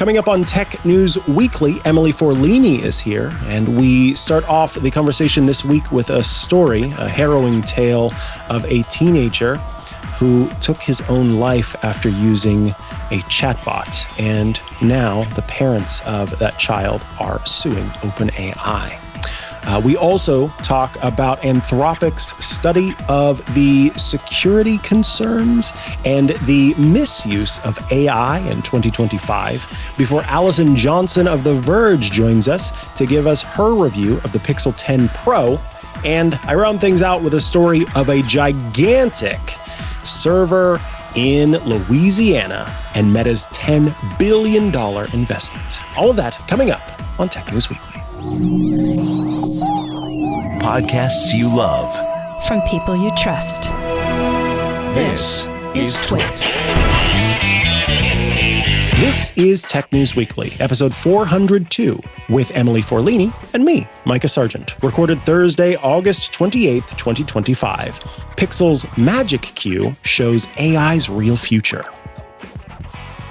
Coming up on Tech News Weekly, Emily Forlini is here, and we start off the conversation this week with a story, a harrowing tale of a teenager who took his own life after using a chatbot. And now the parents of that child are suing OpenAI. We also talk about Anthropic's study of the security concerns and the misuse of AI in 2025 before Allison Johnson of The Verge joins us to give us her review of the Pixel 10 Pro. And I round things out with a story of a gigantic server in Louisiana and Meta's $10 billion investment. All of that coming up on Tech News Weekly. Podcasts you love from people you trust. This is Twit. This is Tech News Weekly, episode 402, with Emily Forlini and me, Mikah Sargent. Recorded Thursday, August 28th, 2025. Pixel's Magic Q shows AI's real future.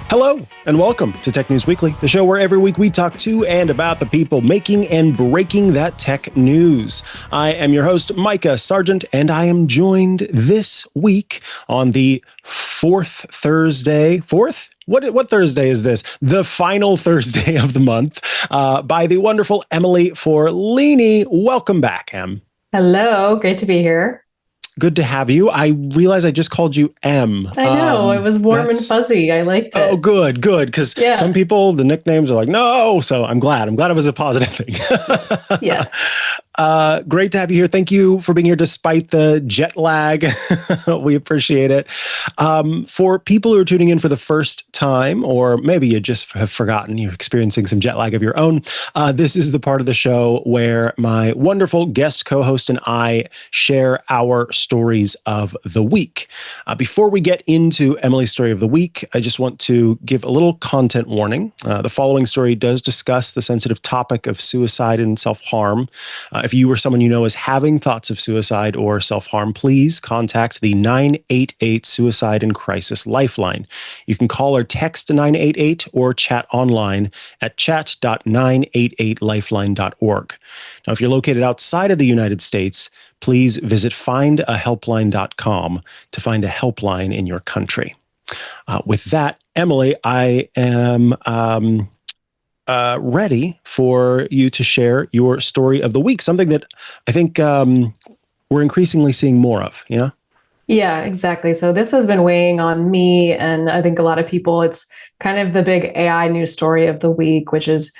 Hello, and welcome to Tech News Weekly, the show where every week we talk to and about the people making and breaking that tech news. I am your host, Mikah Sargent, and I am joined this week on the fourth Thursday. Fourth? What Thursday is this? The final Thursday of the month by the wonderful Emily Forlini. Welcome back, Em. Hello, great to be here. Good to have you. I realize I just called you M. I know, it was warm and fuzzy. I liked it. Oh, good. Because some people, the nicknames are like, no. So I'm glad it was a positive thing. Yes. Great to have you here. Thank you for being here despite the jet lag. We appreciate it. For people who are tuning in for the first time, or maybe you just have forgotten, you're experiencing some jet lag of your own, this is the part of the show where my wonderful guest co-host and I share our stories of the week. Before we get into Emily's story of the week, I just want to give a little content warning. The following story does discuss the sensitive topic of suicide and self-harm. If you or someone you know is having thoughts of suicide or self-harm, please contact the 988 Suicide and Crisis Lifeline. You can call or text 988 or chat online at chat.988lifeline.org. Now, if you're located outside of the United States, please visit findahelpline.com to find a helpline in your country. With that, Emily, I am ready for you to share your story of the week, something that I think we're increasingly seeing more of, yeah? Yeah, exactly. So this has been weighing on me and I think a lot of people. It's kind of the big AI news story of the week, which is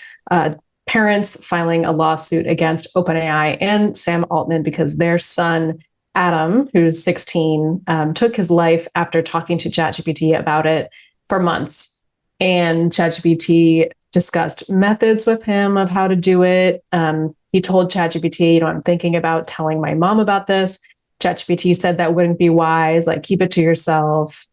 parents filing a lawsuit against OpenAI and Sam Altman because their son, Adam, who's 16, took his life after talking to ChatGPT about it for months. And ChatGPT discussed methods with him of how to do it. He told ChatGPT, I'm thinking about telling my mom about this. ChatGPT said that wouldn't be wise, like keep it to yourself.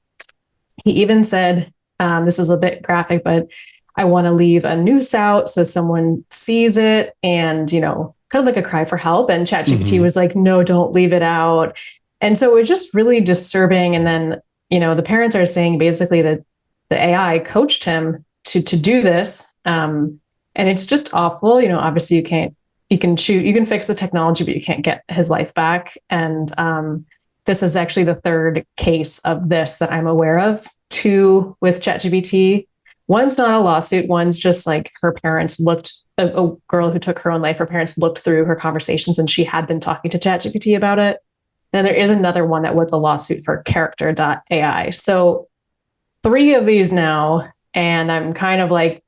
He even said, this is a bit graphic, but I want to leave a noose out so someone sees it and, kind of like a cry for help. And ChatGPT was like, no, don't leave it out. And so it was just really disturbing. And then, the parents are saying basically that the AI coached him to do this. And it's just awful. Obviously you can fix the technology, but you can't get his life back. And this is actually the third case of this that I'm aware of. 2 with ChatGPT. One's not a lawsuit. One's just like her parents a girl who took her own life. Her parents looked through her conversations and she had been talking to ChatGPT about it. Then there is another one that was a lawsuit for character.ai. So 3 of these now. And I'm kind of like,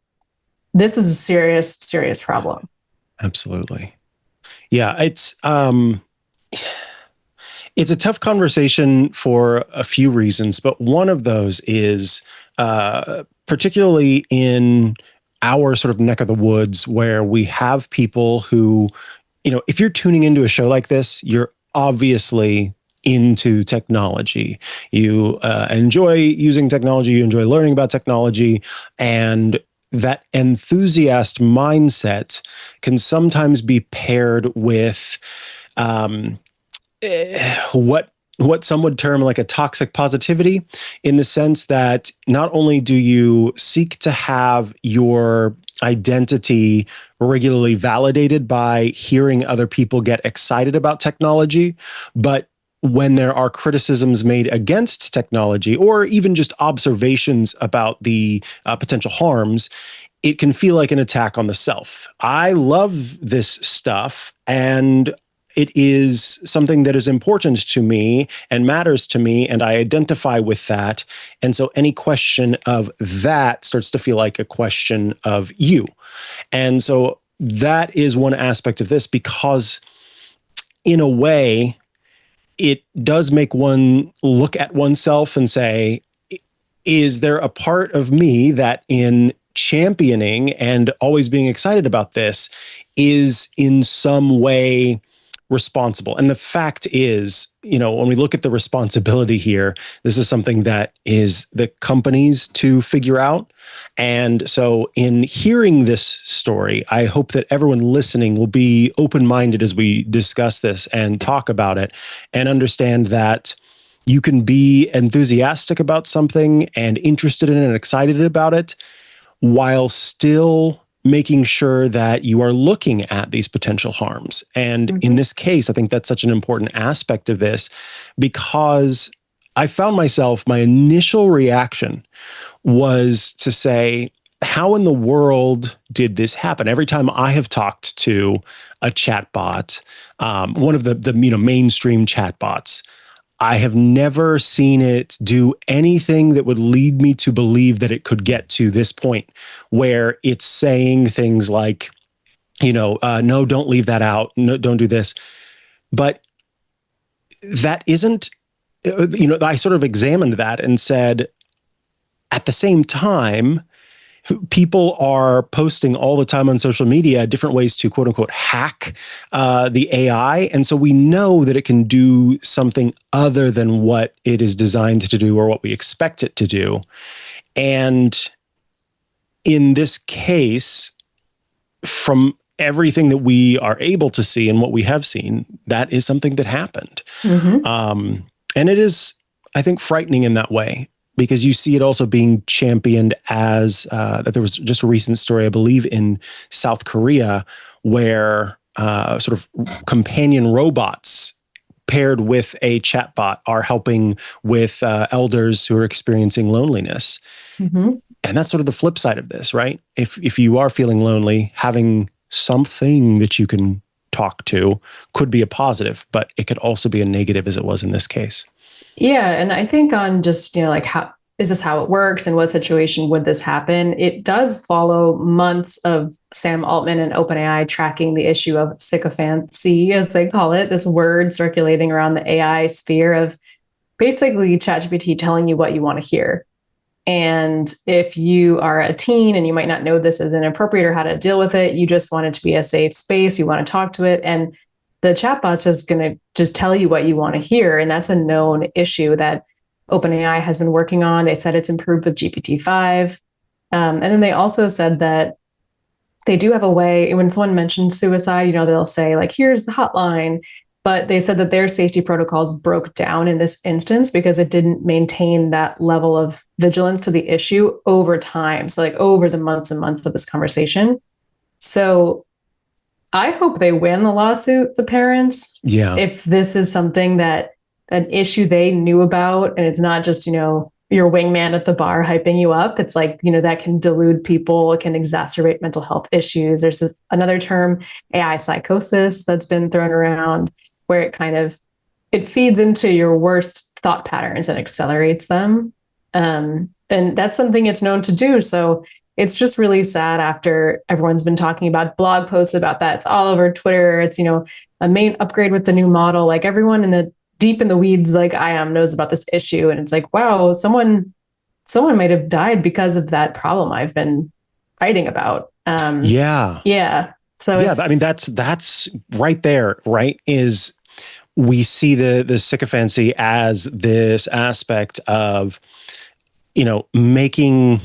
this is a serious, serious problem. Absolutely. Yeah, it's a tough conversation for a few reasons, but one of those is particularly in our sort of neck of the woods where we have people who, if you're tuning into a show like this, you're obviously into technology. You enjoy using technology, you enjoy learning about technology, and that enthusiast mindset can sometimes be paired with what what some would term like a toxic positivity, in the sense that not only do you seek to have your identity regularly validated by hearing other people get excited about technology, but when there are criticisms made against technology or even just observations about the potential harms, it can feel like an attack on the self. I love this stuff, and it is something that is important to me and matters to me, and I identify with that. And so any question of that starts to feel like a question of you. And so that is one aspect of this, because in a way, it does make one look at oneself and say, is there a part of me that in championing and always being excited about this is in some way responsible? And the fact is, when we look at the responsibility here, this is something that is the companies to figure out. And so in hearing this story, I hope that everyone listening will be open-minded as we discuss this and talk about it, and understand that you can be enthusiastic about something and interested in it and excited about it, while still making sure that you are looking at these potential harms. And in this case, I think that's such an important aspect of this, because I found myself, my initial reaction was to say, how in the world did this happen? Every time I have talked to a chatbot, one of the mainstream chatbots, I have never seen it do anything that would lead me to believe that it could get to this point where it's saying things like, no, don't leave that out. No, don't do this. But that isn't, I sort of examined that and said, at the same time, people are posting all the time on social media different ways to quote unquote hack the AI. And so we know that it can do something other than what it is designed to do or what we expect it to do. And in this case, from everything that we are able to see and what we have seen, that is something that happened. And it is, I think, frightening in that way, because you see it also being championed as that there was just a recent story, I believe, in South Korea, where sort of companion robots paired with a chatbot are helping with elders who are experiencing loneliness. And that's sort of the flip side of this, right? If you are feeling lonely, having something that you can talk to could be a positive, but it could also be a negative, as it was in this case. Yeah. And I think on just, like, how is this how it works and what situation would this happen? It does follow months of Sam Altman and OpenAI tracking the issue of sycophancy, as they call it, this word circulating around the AI sphere of basically ChatGPT telling you what you want to hear. And if you are a teen and you might not know this is inappropriate or how to deal with it, you just want it to be a safe space, you want to talk to it, and the chatbot's just going to just tell you what you want to hear. And that's a known issue that OpenAI has been working on. They said it's improved with GPT-5. And then they also said that they do have a way, when someone mentions suicide, they'll say, like, here's the hotline. But they said that their safety protocols broke down in this instance because it didn't maintain that level of vigilance to the issue over time. So, like, over the months and months of this conversation. So I hope they win the lawsuit, the parents. Yeah. If this is something that an issue they knew about, and it's not just, your wingman at the bar hyping you up. It's like, that can delude people. It can exacerbate mental health issues. There's another term, AI psychosis, that's been thrown around, where it feeds into your worst thought patterns and accelerates them. And that's something it's known to do. So it's just really sad after everyone's been talking about blog posts about that. It's all over Twitter. It's, a main upgrade with the new model. Like, everyone deep in the weeds, like I am, knows about this issue. And it's like, wow, someone might have died because of that problem I've been writing about. Yeah. So yeah, I mean, that's right there, right? Is we see the sycophancy as this aspect of, making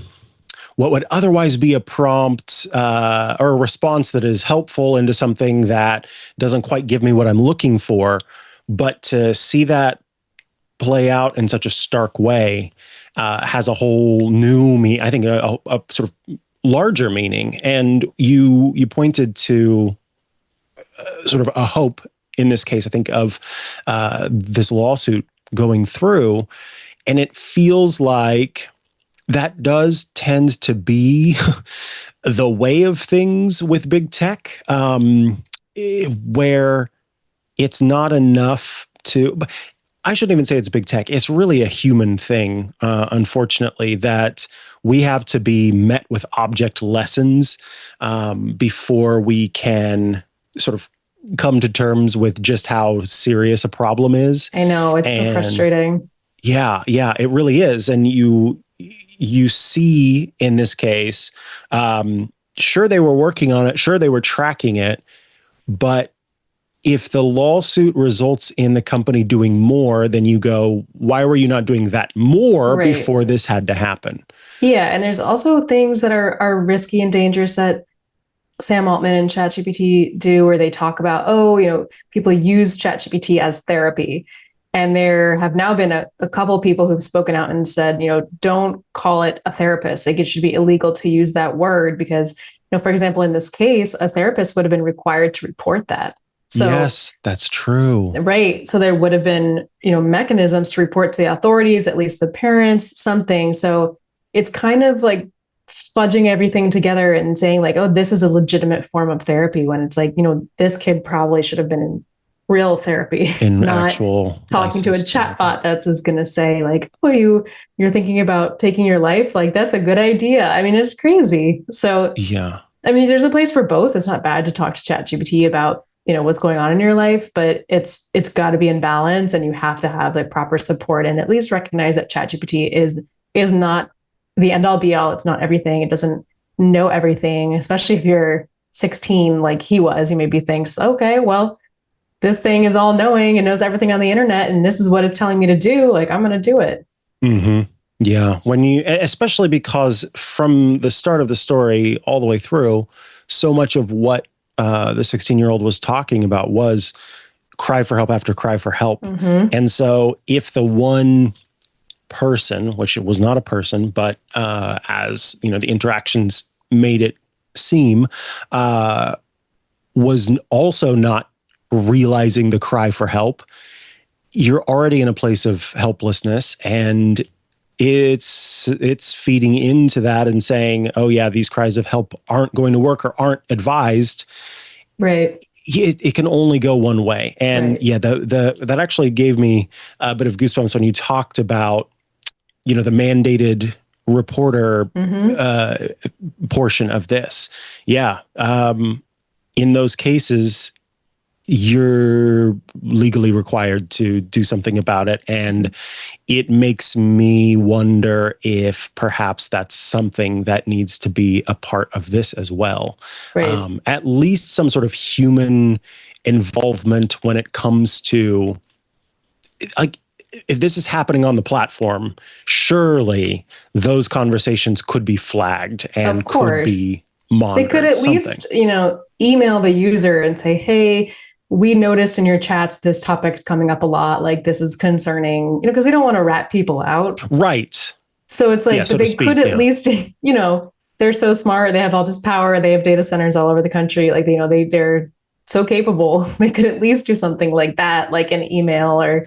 what would otherwise be a prompt or a response that is helpful into something that doesn't quite give me what I'm looking for. But to see that play out in such a stark way has a whole new I think a sort of larger meaning. And you pointed to sort of a hope in this case, I think, of this lawsuit going through. And it feels like that does tend to be the way of things with big tech, where it's not enough to, I shouldn't even say it's big tech. It's really a human thing, unfortunately, that we have to be met with object lessons before we can sort of come to terms with just how serious a problem is. I know, it's so frustrating. Yeah, it really is. And you see in this case, sure, they were working on it, sure, they were tracking it, but if the lawsuit results in the company doing more, then you go, why were you not doing that more before this had to happen? Yeah, and there's also things that are risky and dangerous that Sam Altman and ChatGPT do, where they talk about, people use ChatGPT as therapy. And there have now been a couple people who've spoken out and said, don't call it a therapist. Like, it should be illegal to use that word because, for example, in this case, a therapist would have been required to report that. So, yes, that's true. Right. So there would have been, mechanisms to report to the authorities, at least the parents, something. So it's kind of like fudging everything together and saying like, oh, this is a legitimate form of therapy, when it's like, this kid probably should have been in real therapy, in not actual talking to a chatbot that's just going to say like, oh, you're thinking about taking your life. Like, that's a good idea. I mean, it's crazy. So yeah, I mean, there's a place for both. It's not bad to talk to ChatGPT about, what's going on in your life, but it's got to be in balance, and you have to have like proper support and at least recognize that ChatGPT is not the end all be all. It's not everything. It doesn't know everything, especially if you're 16, like he was. He maybe thinks, okay, well, this thing is all knowing and knows everything on the internet, and this is what it's telling me to do. Like, I'm going to do it. Mm-hmm. Yeah. Especially because from the start of the story all the way through, so much of what the 16-year-old was talking about was cry for help after cry for help. Mm-hmm. And so if the one person, which it was not a person, but as the interactions made it seem, was also not realizing the cry for help, you're already in a place of helplessness, and it's feeding into that and saying, oh yeah, these cries of help aren't going to work or aren't advised. Right. It can only go one way. And right. Yeah, that actually gave me a bit of goosebumps when you talked about, the mandated reporter portion of this. Yeah. In those cases, you're legally required to do something about it. And it makes me wonder if perhaps that's something that needs to be a part of this as well. Right. At least some sort of human involvement when it comes to, like, if this is happening on the platform, surely those conversations could be flagged and could be monitored. They could at least, email the user and say, hey, we noticed in your chats this topic's coming up a lot. Like, this is concerning, because they don't want to rat people out. Right. So it's like, but they could at least, they're so smart. They have all this power. They have data centers all over the country. Like, they're so capable. They could at least do something like that, like an email or,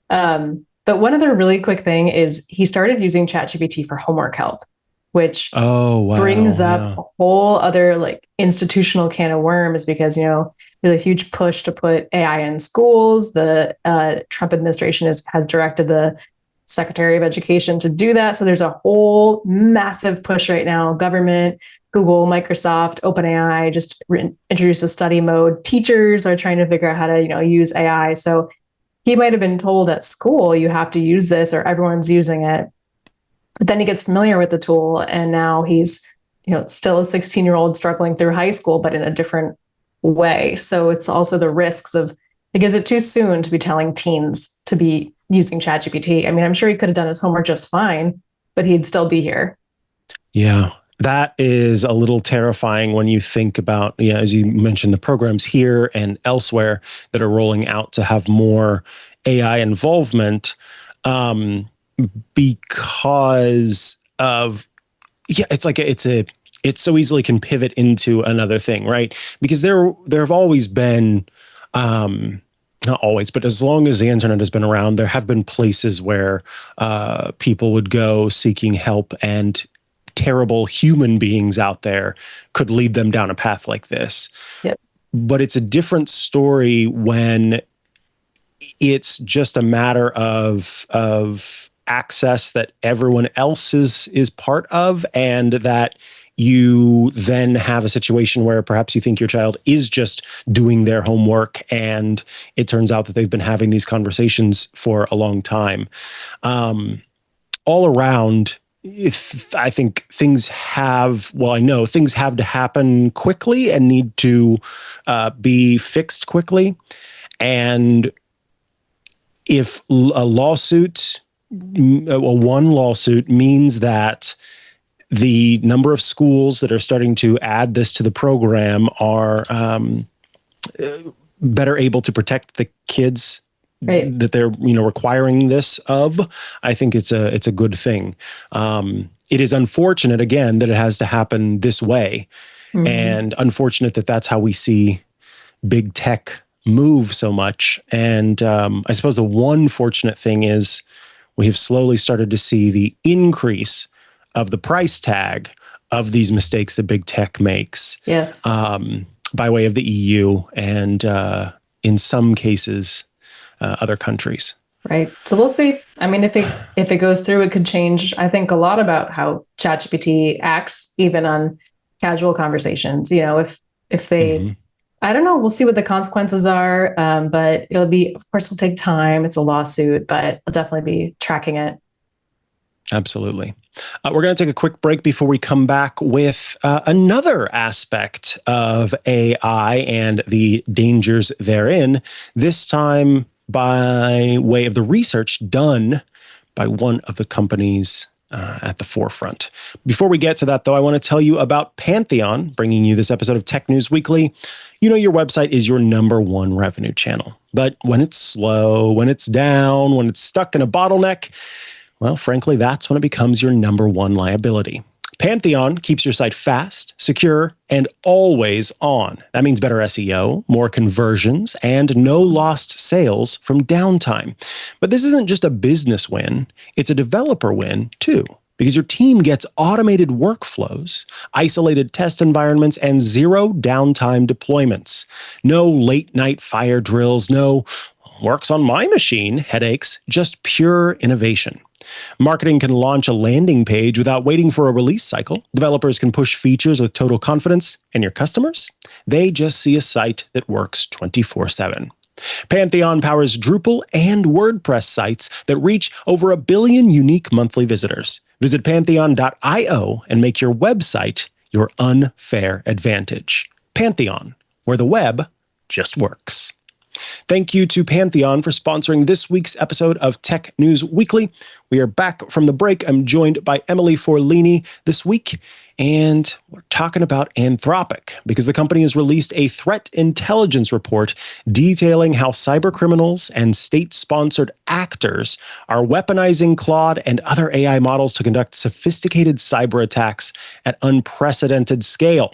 but one other really quick thing is he started using ChatGPT for homework help, which brings up a whole other like institutional can of worms, because, there's a huge push to put AI in schools. The Trump administration has directed the Secretary of Education to do that. So there's a whole massive push right now. Government, Google, Microsoft, OpenAI just introduced a study mode. Teachers are trying to figure out how to, use AI. So he might have been told at school, you have to use this, or everyone's using it. But then he gets familiar with the tool, and now he's, still a 16-year-old struggling through high school, but in a different way. So it's also the risks of, like, is it too soon to be telling teens to be using ChatGPT? I mean, I'm sure he could have done his homework just fine, but he'd still be here. Yeah, that is a little terrifying when you think about, as you mentioned, the programs here and elsewhere that are rolling out to have more AI involvement. because of, it's so easily can pivot into another thing, right? Because there have always been, not always, but as long as the internet has been around, there have been places where people would go seeking help, and terrible human beings out there could lead them down a path like this. Yep. But it's a different story when it's just a matter of access that everyone else is part of, and that you then have a situation where perhaps you think your child is just doing their homework, and it turns out that they've been having these conversations for a long time. All around, I think I know things have to happen quickly and need to be fixed quickly. And if one lawsuit means that the number of schools that are starting to add this to the program are better able to protect the kids that they're requiring this of, I think it's a good thing. It is unfortunate, again, that it has to happen this way, and unfortunate that that's how we see big tech move so much. And I suppose the one fortunate thing is we have slowly started to see the increase of the price tag of these mistakes that big tech makes. Yes. By way of the EU and in some cases, other countries. Right. So we'll see. I mean, if it goes through, it could change, I think, a lot about how ChatGPT acts, even on casual conversations. If they, I don't know, we'll see what the consequences are. But of course, it'll take time. It's a lawsuit, but I'll definitely be tracking it. Absolutely. We're going to take a quick break before we come back with another aspect of AI and the dangers therein, this time by way of the research done by one of the companies at the forefront. Before we get to that, though, I want to tell you about Pantheon, bringing you this episode of Tech News Weekly. Your website is your number one revenue channel. But when it's slow, when it's down, when it's stuck in a bottleneck, well, frankly, that's when it becomes your number one liability. Pantheon keeps your site fast, secure, and always on. That means better SEO, more conversions, and no lost sales from downtime. But this isn't just a business win, it's a developer win too, because your team gets automated workflows, isolated test environments, and zero downtime deployments. No late night fire drills, no works on my machine headaches, just pure innovation. Marketing can launch a landing page without waiting for a release cycle. Developers can push features with total confidence. And your customers? They just see a site that works 24/7. Pantheon powers Drupal and WordPress sites that reach over 1 billion unique monthly visitors. Visit pantheon.io and make your website your unfair advantage. Pantheon, where the web just works. Thank you to Pantheon for sponsoring this week's episode of Tech News Weekly. We are back from the break. I'm joined by Emily Forlini this week, and we're talking about Anthropic because the company has released a threat intelligence report detailing how cybercriminals and state-sponsored actors are weaponizing Claude and other AI models to conduct sophisticated cyber attacks at unprecedented scale.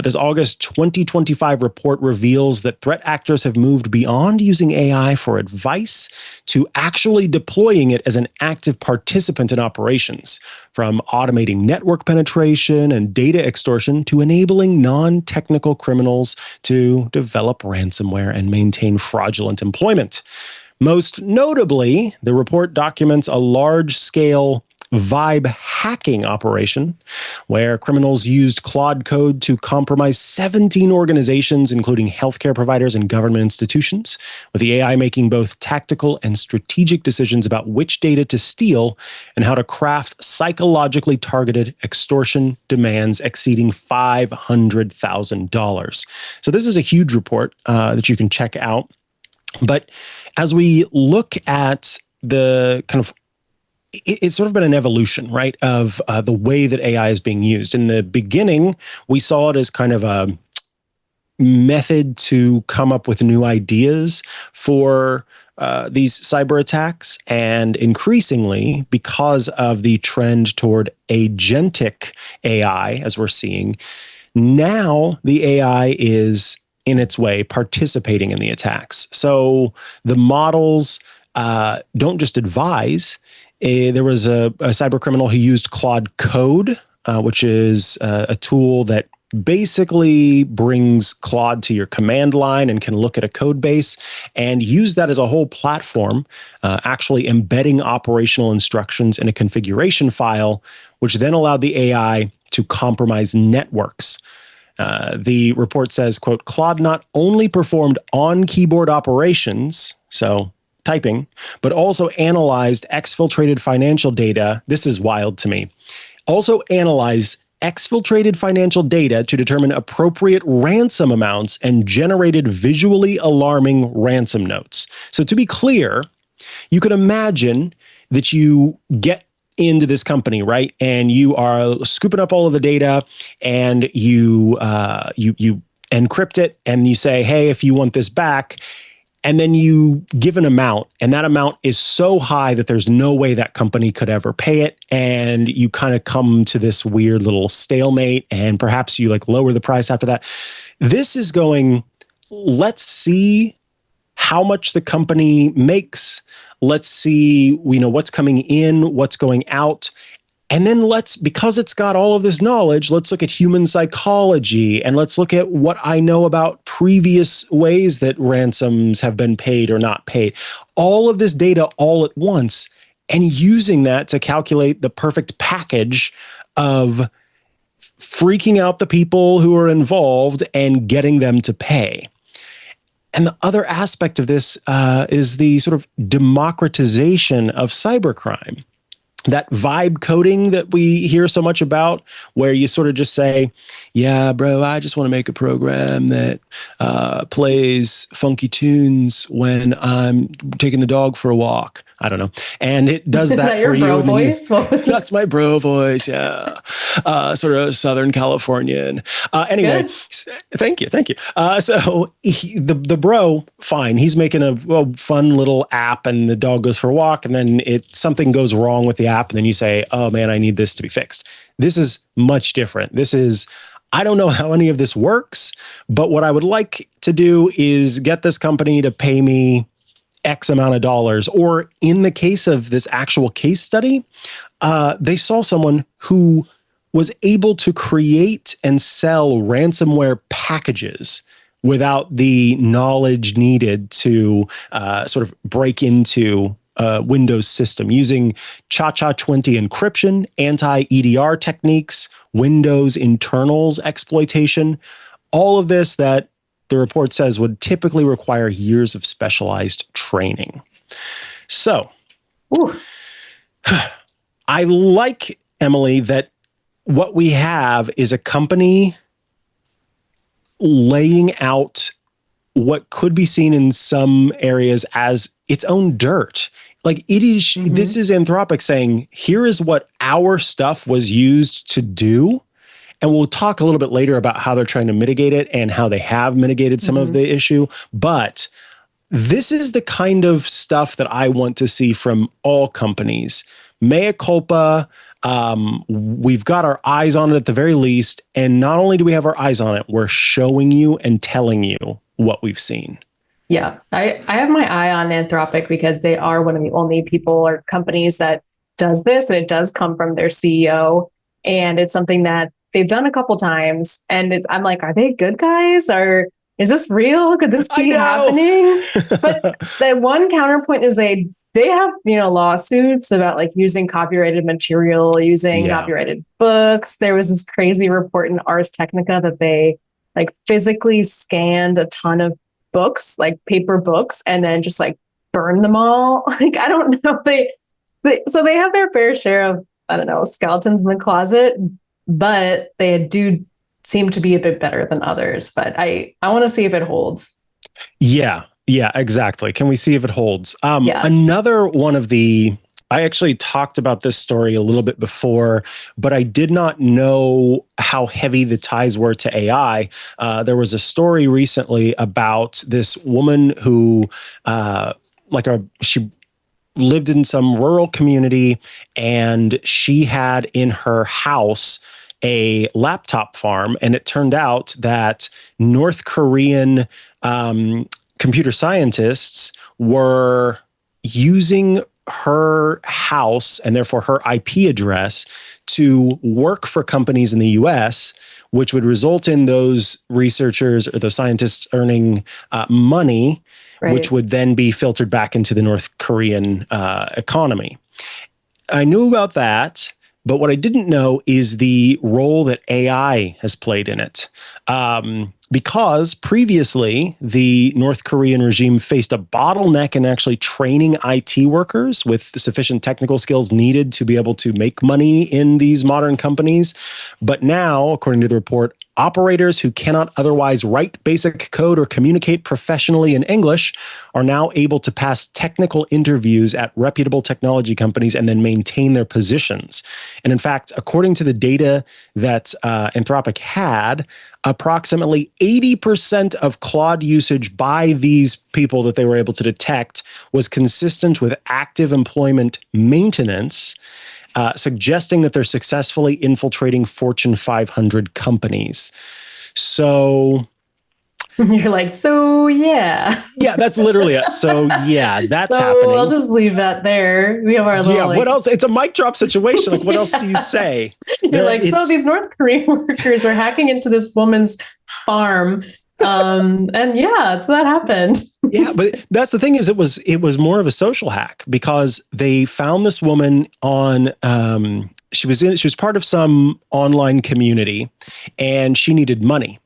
This August 2025 report reveals that threat actors have moved beyond using AI for advice to actually deploying it as an active participant in operations, from automating network penetration and data extortion to enabling non-technical criminals to develop ransomware and maintain fraudulent employment. Most notably, the report documents a large-scale vibe hacking operation where criminals used Claude code to compromise 17 organizations, including healthcare providers and government institutions, with the AI making both tactical and strategic decisions about which data to steal and how to craft psychologically targeted extortion demands exceeding $500,000. So this is a huge report that you can check out. But as we look at the kind of it's sort of been an evolution, right, of the way that AI is being used. In the beginning, we saw it as kind of a method to come up with new ideas for these cyber attacks. And increasingly, because of the trend toward agentic AI, as we're seeing, now the AI is in its way participating in the attacks. So the models don't just advise. There was a cyber criminal who used Claude Code, which is a tool that basically brings Claude to your command line and can look at a code base and use that as a whole platform, actually embedding operational instructions in a configuration file, which then allowed the AI to compromise networks. The report says, quote, Claude not only performed on-keyboard operations, so typing, but also analyzed exfiltrated financial data. This is wild to me. Also analyzed exfiltrated financial data to determine appropriate ransom amounts and generated visually alarming ransom notes. So to be clear, you could imagine that you get into this company, right? And you are scooping up all of the data and you encrypt it and you say, hey, if you want this back, and then you give an amount, and that amount is so high that there's no way that company could ever pay it. And you kind of come to this weird little stalemate, and perhaps you like lower the price after that. This is going, let's see how much the company makes. Let's see, what's coming in, what's going out. And then because it's got all of this knowledge, let's look at human psychology and let's look at what I know about previous ways that ransoms have been paid or not paid. All of this data all at once, and using that to calculate the perfect package of freaking out the people who are involved and getting them to pay. And the other aspect of this is the sort of democratization of cybercrime. That vibe coding that we hear so much about, where you sort of just say, yeah, bro, I just want to make a program that plays funky tunes when I'm taking the dog for a walk. I don't know. And it does that for you. Is that your bro voice? That's my bro voice, yeah. Sort of Southern Californian. Anyway, thank you. So the bro, fine. He's making a fun little app and the dog goes for a walk, and then something goes wrong with the app, and then you say, oh man, I need this to be fixed. This is much different. I don't know how any of this works, but what I would like to do is get this company to pay me X amount of dollars. Or in the case of this actual case study, they saw someone who was able to create and sell ransomware packages without the knowledge needed to sort of break into Windows system using Cha-Cha-20 encryption, anti-EDR techniques, Windows internals exploitation, all of this that the report says would typically require years of specialized training. So, I like, Emily, that what we have is a company laying out what could be seen in some areas as its own dirt. Like it is, This is Anthropic saying, here is what our stuff was used to do. And we'll talk a little bit later about how they're trying to mitigate it and how they have mitigated some of the issue. But this is the kind of stuff that I want to see from all companies. Mea culpa. We've got our eyes on it at the very least. And not only do we have our eyes on it, we're showing you and telling you what we've seen. Yeah, I have my eye on Anthropic because they are one of the only people or companies that does this, and it does come from their CEO. And it's something that they've done a couple times. And I'm like, are they good guys? Or is this real? Could this be happening? But the one counterpoint is they have, lawsuits about like using copyrighted material, using copyrighted books. There was this crazy report in Ars Technica that they like physically scanned a ton of books, like paper books, and then just like burn them all. Like, I don't know. So they have their fair share of, I don't know, skeletons in the closet, but they do seem to be a bit better than others. But I want to see if it holds. Yeah, exactly. Can we see if it holds? Another one of the I actually talked about this story a little bit before, but I did not know how heavy the ties were to AI. There was a story recently about this woman who, she lived in some rural community, and she had in her house a laptop farm, and it turned out that North Korean computer scientists were using her house and therefore her IP address to work for companies in the US, which would result in those researchers or those scientists earning money, Right. which would then be filtered back into the North Korean economy. I knew about that, but what I didn't know is the role that AI has played in it. Because previously, the North Korean regime faced a bottleneck in actually training IT workers with the sufficient technical skills needed to be able to make money in these modern companies. But now, according to the report, operators who cannot otherwise write basic code or communicate professionally in English are now able to pass technical interviews at reputable technology companies and then maintain their positions. And in fact, according to the data that Anthropic had, approximately 80% of Claude usage by these people that they were able to detect was consistent with active employment maintenance, suggesting that they're successfully infiltrating Fortune 500 companies. So You're like, so yeah. Yeah, that's literally it. So yeah, that's So happening. I'll just leave that there. We have our little, What else? It's a mic drop situation. Like, what else do you say? You're like, so these North Korean workers are hacking into this woman's farm. And yeah, so that happened. Yeah, but that's the thing is it was more of a social hack because they found this woman on she was part of some online community and she needed money.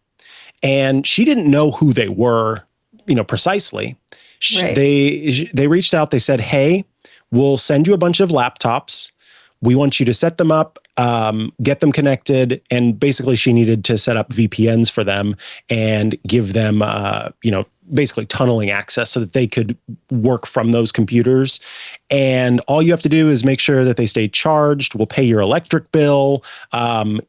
And she didn't know who they were, precisely. Right. They reached out, they said, "Hey, we'll send you a bunch of laptops. We want you to set them up, get them connected." And basically she needed to set up VPNs for them and give them, basically tunneling access so that they could work from those computers. And all you have to do is make sure that they stay charged. We'll pay your electric bill.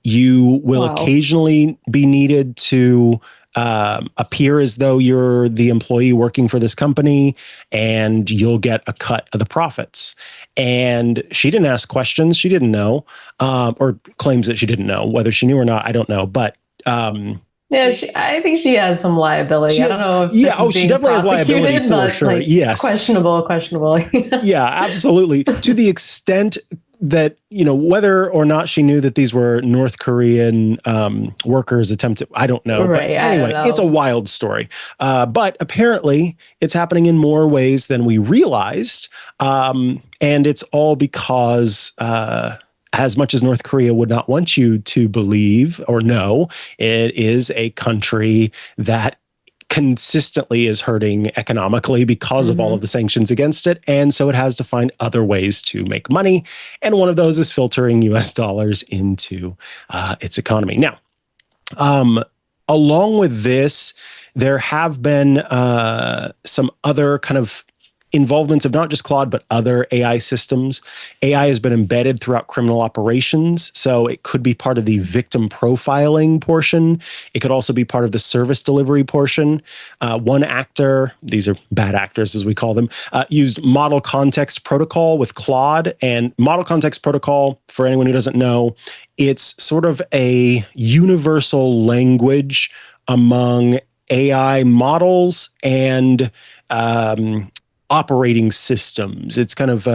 You will occasionally be needed to appear as though you're the employee working for this company, and you'll get a cut of the profits. And she didn't ask questions. She didn't know, or claims that she didn't know. Whether she knew or not, I don't know. But yeah, I think she has some liability. I don't know if this is she definitely has liability for sure. Yes, questionable. Yeah, absolutely. To the extent that, whether or not she knew that these were North Korean workers attempted, I don't know. Right, but anyway, it's a wild story. But apparently it's happening in more ways than we realized. And it's all because as much as North Korea would not want you to believe or know, it is a country that consistently is hurting economically because of all of the sanctions against it. And so it has to find other ways to make money. And one of those is filtering US dollars into its economy. Now, along with this, there have been some other kind of involvements of not just Claude, but other AI systems. AI has been embedded throughout criminal operations. So it could be part of the victim profiling portion. It could also be part of the service delivery portion. One actor, these are bad actors as we call them, used model context protocol with Claude. And model context protocol, for anyone who doesn't know, it's sort of a universal language among AI models and operating systems. It's kind of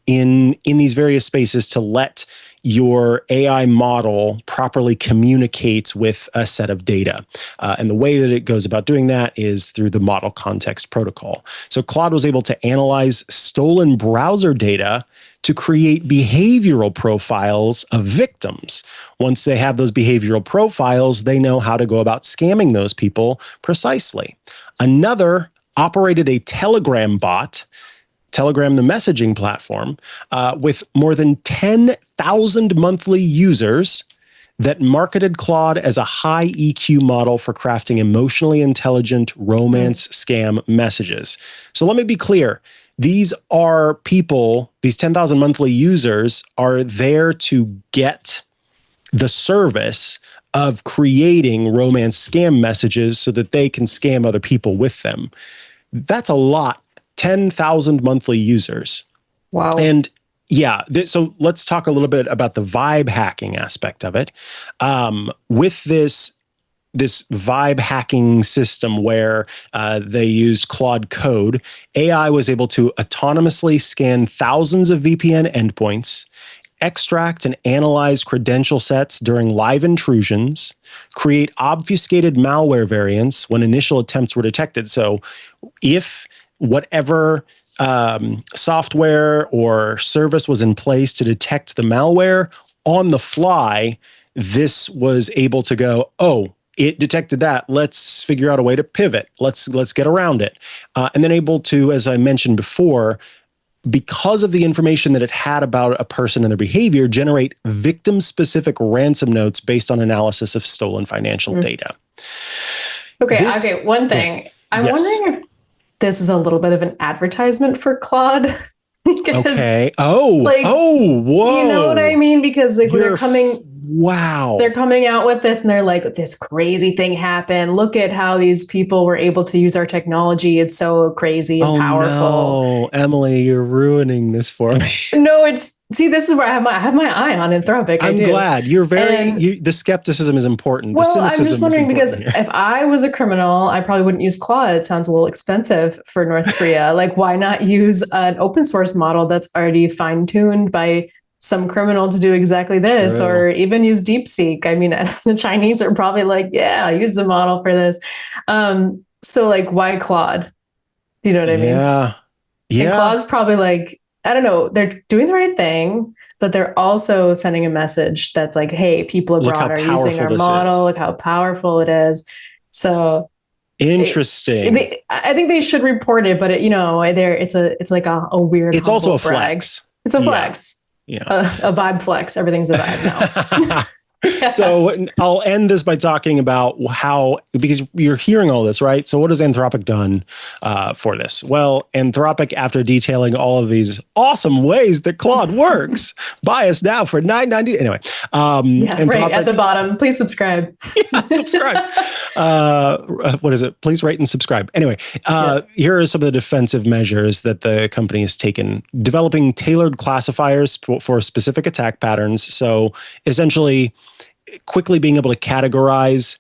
in these various spaces to let your AI model properly communicate with a set of data. And the way that it goes about doing that is through the model context protocol. So Claude was able to analyze stolen browser data to create behavioral profiles of victims. Once they have those behavioral profiles, they know how to go about scamming those people precisely. Another operated a Telegram bot, Telegram, the messaging platform, with more than 10,000 monthly users that marketed Claude as a high EQ model for crafting emotionally intelligent romance scam messages. So let me be clear. these are people, these 10,000 monthly users are there to get the service of creating romance scam messages so that they can scam other people with them. That's a lot. 10,000 monthly users. Wow. And yeah, so let's talk a little bit about the vibe hacking aspect of it. With this vibe hacking system where they used Claude Code, AI was able to autonomously scan thousands of VPN endpoints, extract and analyze credential sets during live intrusions, create obfuscated malware variants when initial attempts were detected. So if whatever software or service was in place to detect the malware, on the fly, this was able to go, oh, it detected that. Let's figure out a way to pivot. Let's get around it. And then able to, as I mentioned before, because of the information that it had about a person and their behavior, generate victim-specific ransom notes based on analysis of stolen financial data. Okay, one thing. I'm wondering if this is a little bit of an advertisement for Claude. Because, whoa. You know what I mean? Because like they're coming out with this and they're like, this crazy thing happened. Look at how these people were able to use our technology. It's so crazy and powerful. No, Emily, you're ruining this for me. No, this is where I have my eye on Anthropic. I'm glad. You're the skepticism is important. Well, I'm just wondering because if I was a criminal, I probably wouldn't use Claude. It sounds a little expensive for North Korea. Like, why not use an open source model that's already fine-tuned by some criminal to do exactly this? True. Or even use DeepSeek. I mean, the Chinese are probably like, yeah, use the model for this. So like, why Claude? Do you know what I mean? Yeah. And Claude's probably like, I don't know, they're doing the right thing, but they're also sending a message that's like, hey, people abroad are using our model. Look how powerful it is. So interesting. I think they should report it, but it's like a weird. It's also a brag. Flex. It's a flex. Yeah. A vibe flex. Everything's a vibe now. So I'll end this by talking about because you're hearing all this, right? So what has Anthropic done for this? Well, Anthropic, after detailing all of these awesome ways that Claude works, buy us now for $9.90. Anyway. Right at the bottom. Please subscribe. Subscribe. What is it? Please rate and subscribe. Anyway, here are some of the defensive measures that the company has taken. Developing tailored classifiers for specific attack patterns. So essentially, quickly being able to categorize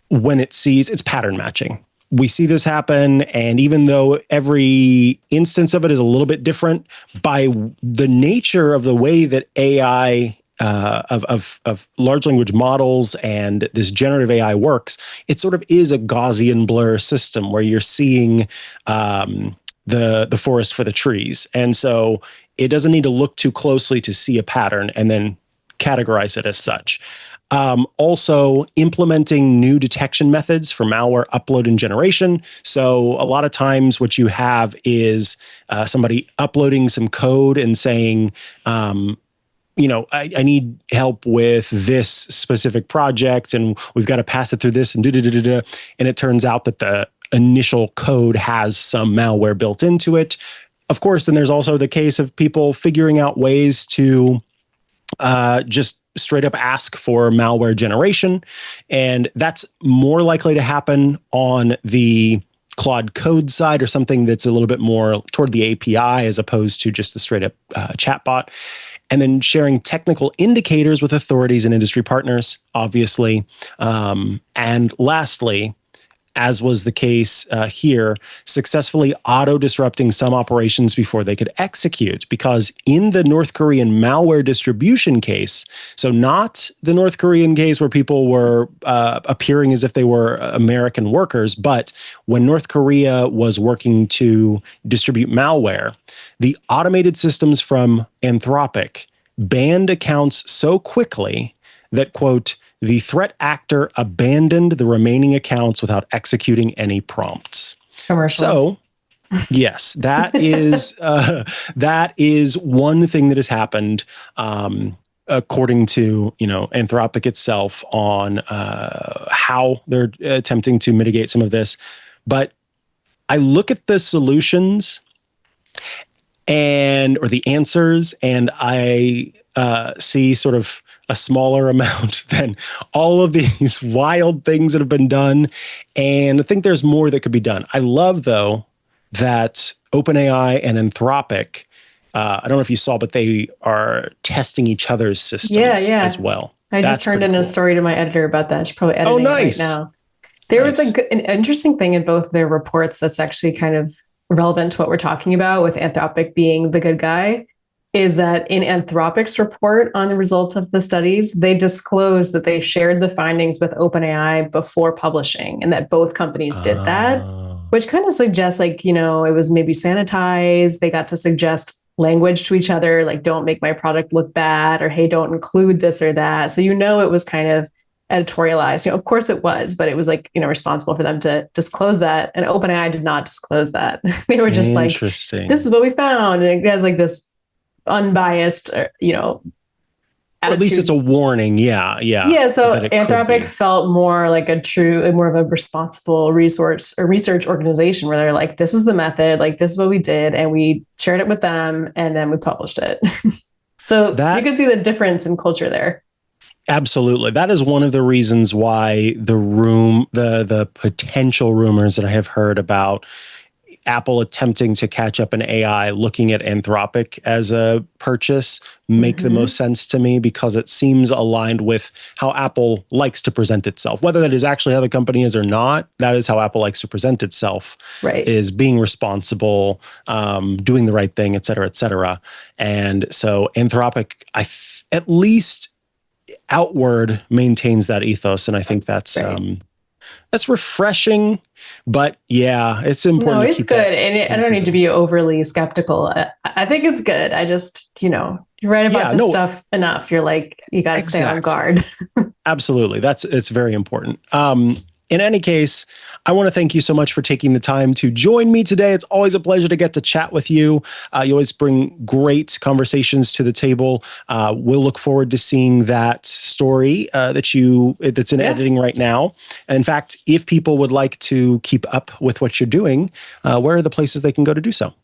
when it sees its pattern matching. We see this happen, and even though every instance of it is a little bit different, by the nature of the way that AI of large language models and this generative AI works, it sort of is a Gaussian blur system where you're seeing the forest for the trees. And so it doesn't need to look too closely to see a pattern and then categorize it as such. Also implementing new detection methods for malware upload and generation. So a lot of times what you have is somebody uploading some code and saying, I need help with this specific project and we've got to pass it through this and and it turns out that the initial code has some malware built into it. Of course, then there's also the case of people figuring out ways to just straight up ask for malware generation. And that's more likely to happen on the Claude Code side or something that's a little bit more toward the API as opposed to just a straight up chatbot. And then sharing technical indicators with authorities and industry partners, obviously. And lastly, as was the case here, successfully auto-disrupting some operations before they could execute. Because in the North Korean malware distribution case, so not the North Korean case where people were appearing as if they were American workers, but when North Korea was working to distribute malware, the automated systems from Anthropic banned accounts so quickly that, quote, the threat actor abandoned the remaining accounts without executing any prompts. Commercial. So, yes, that is one thing that has happened, according to Anthropic itself on how they're attempting to mitigate some of this. But I look at the solutions, or the answers, and I see sort of a smaller amount than all of these wild things that have been done. And I think there's more that could be done. I love, though, that OpenAI and Anthropic, I don't know if you saw, but they are testing each other's systems as well. I just turned in a story to my editor about that. She's probably editing it right now. There was an interesting thing in both their reports that's actually kind of relevant to what we're talking about, with Anthropic being the good guy, is that in Anthropic's report on the results of the studies, they disclosed that they shared the findings with OpenAI before publishing, and that both companies did that, which kind of suggests it was maybe sanitized. They got to suggest language to each other, like, don't make my product look bad, or, hey, don't include this or that. So, it was kind of editorialized. Of course it was, but it was responsible for them to disclose that. And OpenAI did not disclose that. They were just like, this is what we found. And it has like this unbiased, attitude. Or at least it's a warning. Yeah. So Anthropic felt more like more of a responsible research organization, where they're like, this is the method, like, this is what we did, and we shared it with them, and then we published it. So you can see the difference in culture there. Absolutely. That is one of the reasons why the potential rumors that I have heard about Apple attempting to catch up an AI, looking at Anthropic as a purchase, make the most sense to me, because it seems aligned with how Apple likes to present itself. Whether that is actually how the company is or not, that is how Apple likes to present itself, right? Is being responsible, doing the right thing, et cetera, et cetera. And so Anthropic, at least outward, maintains that ethos. And I think that's refreshing, but yeah, it's important. No, it's good. And I don't need to be overly skeptical. I think it's good. I just, you write about this stuff enough. You're like, you got to stay on guard. Absolutely. It's very important. In any case, I want to thank you so much for taking the time to join me today. It's always a pleasure to get to chat with you. You always bring great conversations to the table. We'll look forward to seeing that story that's in editing right now. In fact, if people would like to keep up with what you're doing, where are the places they can go to do so?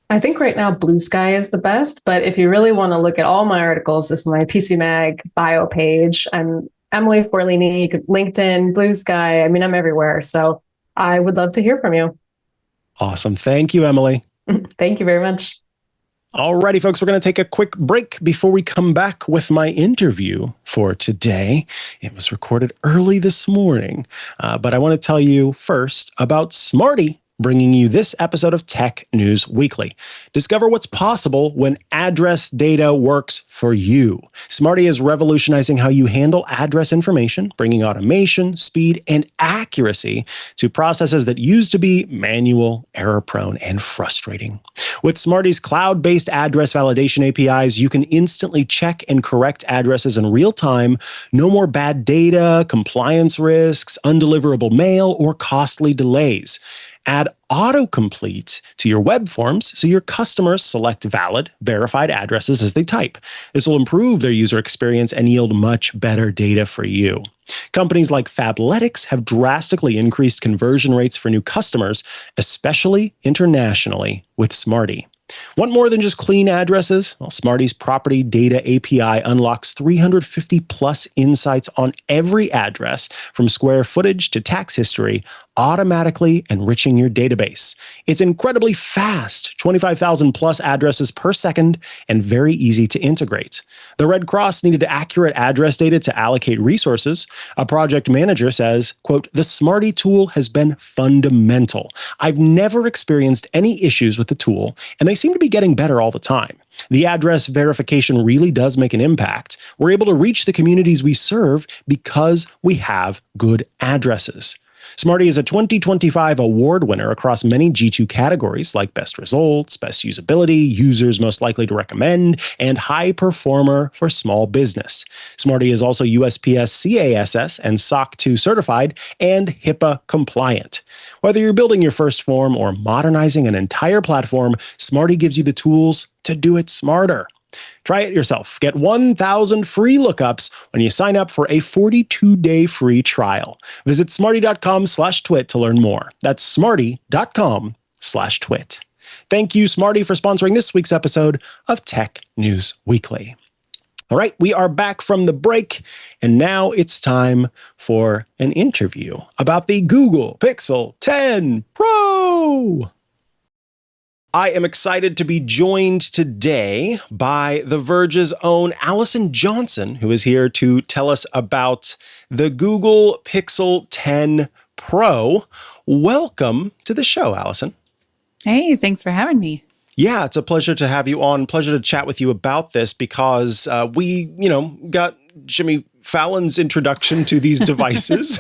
I think right now Blue Sky is the best, but if you really want to look at all my articles, it's my PCMag bio page. I'm Emily Forlini, LinkedIn, Blue Sky. I mean, I'm everywhere. So I would love to hear from you. Awesome. Thank you, Emily. Thank you very much. Alrighty, folks, we're going to take a quick break before we come back with my interview for today. It was recorded early this morning, but I want to tell you first about Smarty, bringing you this episode of Tech News Weekly. Discover what's possible when address data works for you. Smarty is revolutionizing how you handle address information, bringing automation, speed, and accuracy to processes that used to be manual, error-prone, and frustrating. With Smarty's cloud-based address validation APIs, you can instantly check and correct addresses in real time. No more bad data, compliance risks, undeliverable mail, or costly delays. Add autocomplete to your web forms so your customers select valid, verified addresses as they type. This will improve their user experience and yield much better data for you. Companies like Fabletics have drastically increased conversion rates for new customers, especially internationally, with Smarty. Want more than just clean addresses? Well, Smarty's property data API unlocks 350 plus insights on every address, from square footage to tax history, automatically enriching your database. It's incredibly fast, 25,000 plus addresses per second, and very easy to integrate. The Red Cross needed accurate address data to allocate resources. A project manager says, quote, "The Smarty tool has been fundamental. I've never experienced any issues with the tool, and they seem to be getting better all the time. The address verification really does make an impact. We're able to reach the communities we serve because we have good addresses." Smarty is a 2025 award winner across many G2 categories like Best Results, Best Usability, Users Most Likely to Recommend, and High Performer for Small Business. Smarty is also USPS CASS and SOC 2 certified and HIPAA compliant. Whether you're building your first form or modernizing an entire platform, Smarty gives you the tools to do it smarter. Try it yourself. Get 1,000 free lookups when you sign up for a 42-day free trial. Visit smarty.com/twit to learn more. That's smarty.com/twit. Thank you, Smarty, for sponsoring this week's episode of Tech News Weekly. All right, we are back from the break, and now it's time for an interview about the Google Pixel 10 Pro. I am excited to be joined today by The Verge's own Allison Johnson, who is here to tell us about the Google Pixel 10 Pro. Welcome to the show, Allison. Hey, thanks for having me. Yeah, it's a pleasure to have you on. Pleasure to chat with you about this because we, got Jimmy Fallon's introduction to these devices.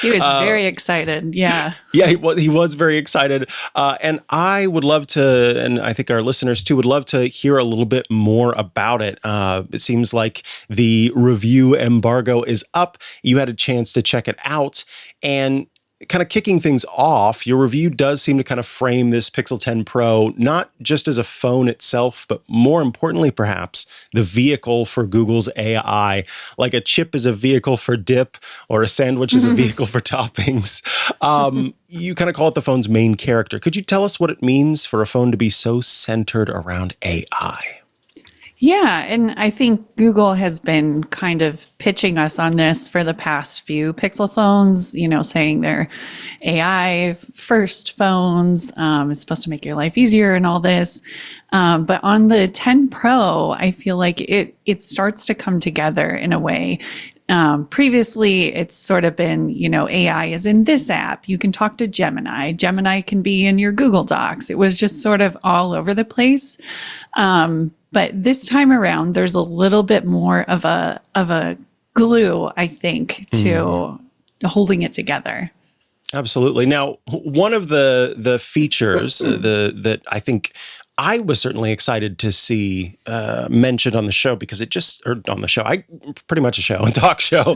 He was very excited. Yeah. Yeah, he was very excited. And I would love to, and I think our listeners too, would love to hear a little bit more about it. It seems like the review embargo is up. You had a chance to check it out. And kind of kicking things off, your review does seem to kind of frame this Pixel 10 Pro not just as a phone itself, but more importantly, perhaps, the vehicle for Google's AI. Like a chip is a vehicle for dip, or a sandwich is a vehicle for toppings. You kind of call it the phone's main character. Could you tell us what it means for a phone to be so centered around AI? Yeah, and I think Google has been kind of pitching us on this for the past few Pixel phones, saying they're AI first phones. It's supposed to make your life easier and all this. But on the 10 Pro, I feel like it starts to come together in a way. Previously, it's sort of been, AI is in this app. You can talk to Gemini. Gemini can be in your Google Docs. It was just sort of all over the place. But this time around, there's a little bit more of a glue, I think, to holding it together. Absolutely. Now, one of the features that I think I was certainly excited to see mentioned on the show, because pretty much a talk show,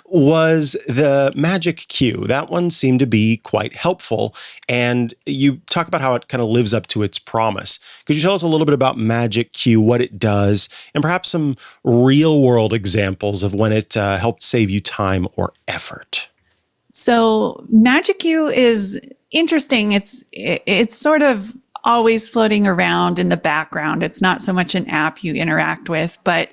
was the Magic Q. That one seemed to be quite helpful. And you talk about how it kind of lives up to its promise. Could you tell us a little bit about Magic Q, what it does, and perhaps some real world examples of when it helped save you time or effort? So Magic Q is interesting. It's sort of always floating around in the background. It's not so much an app you interact with, but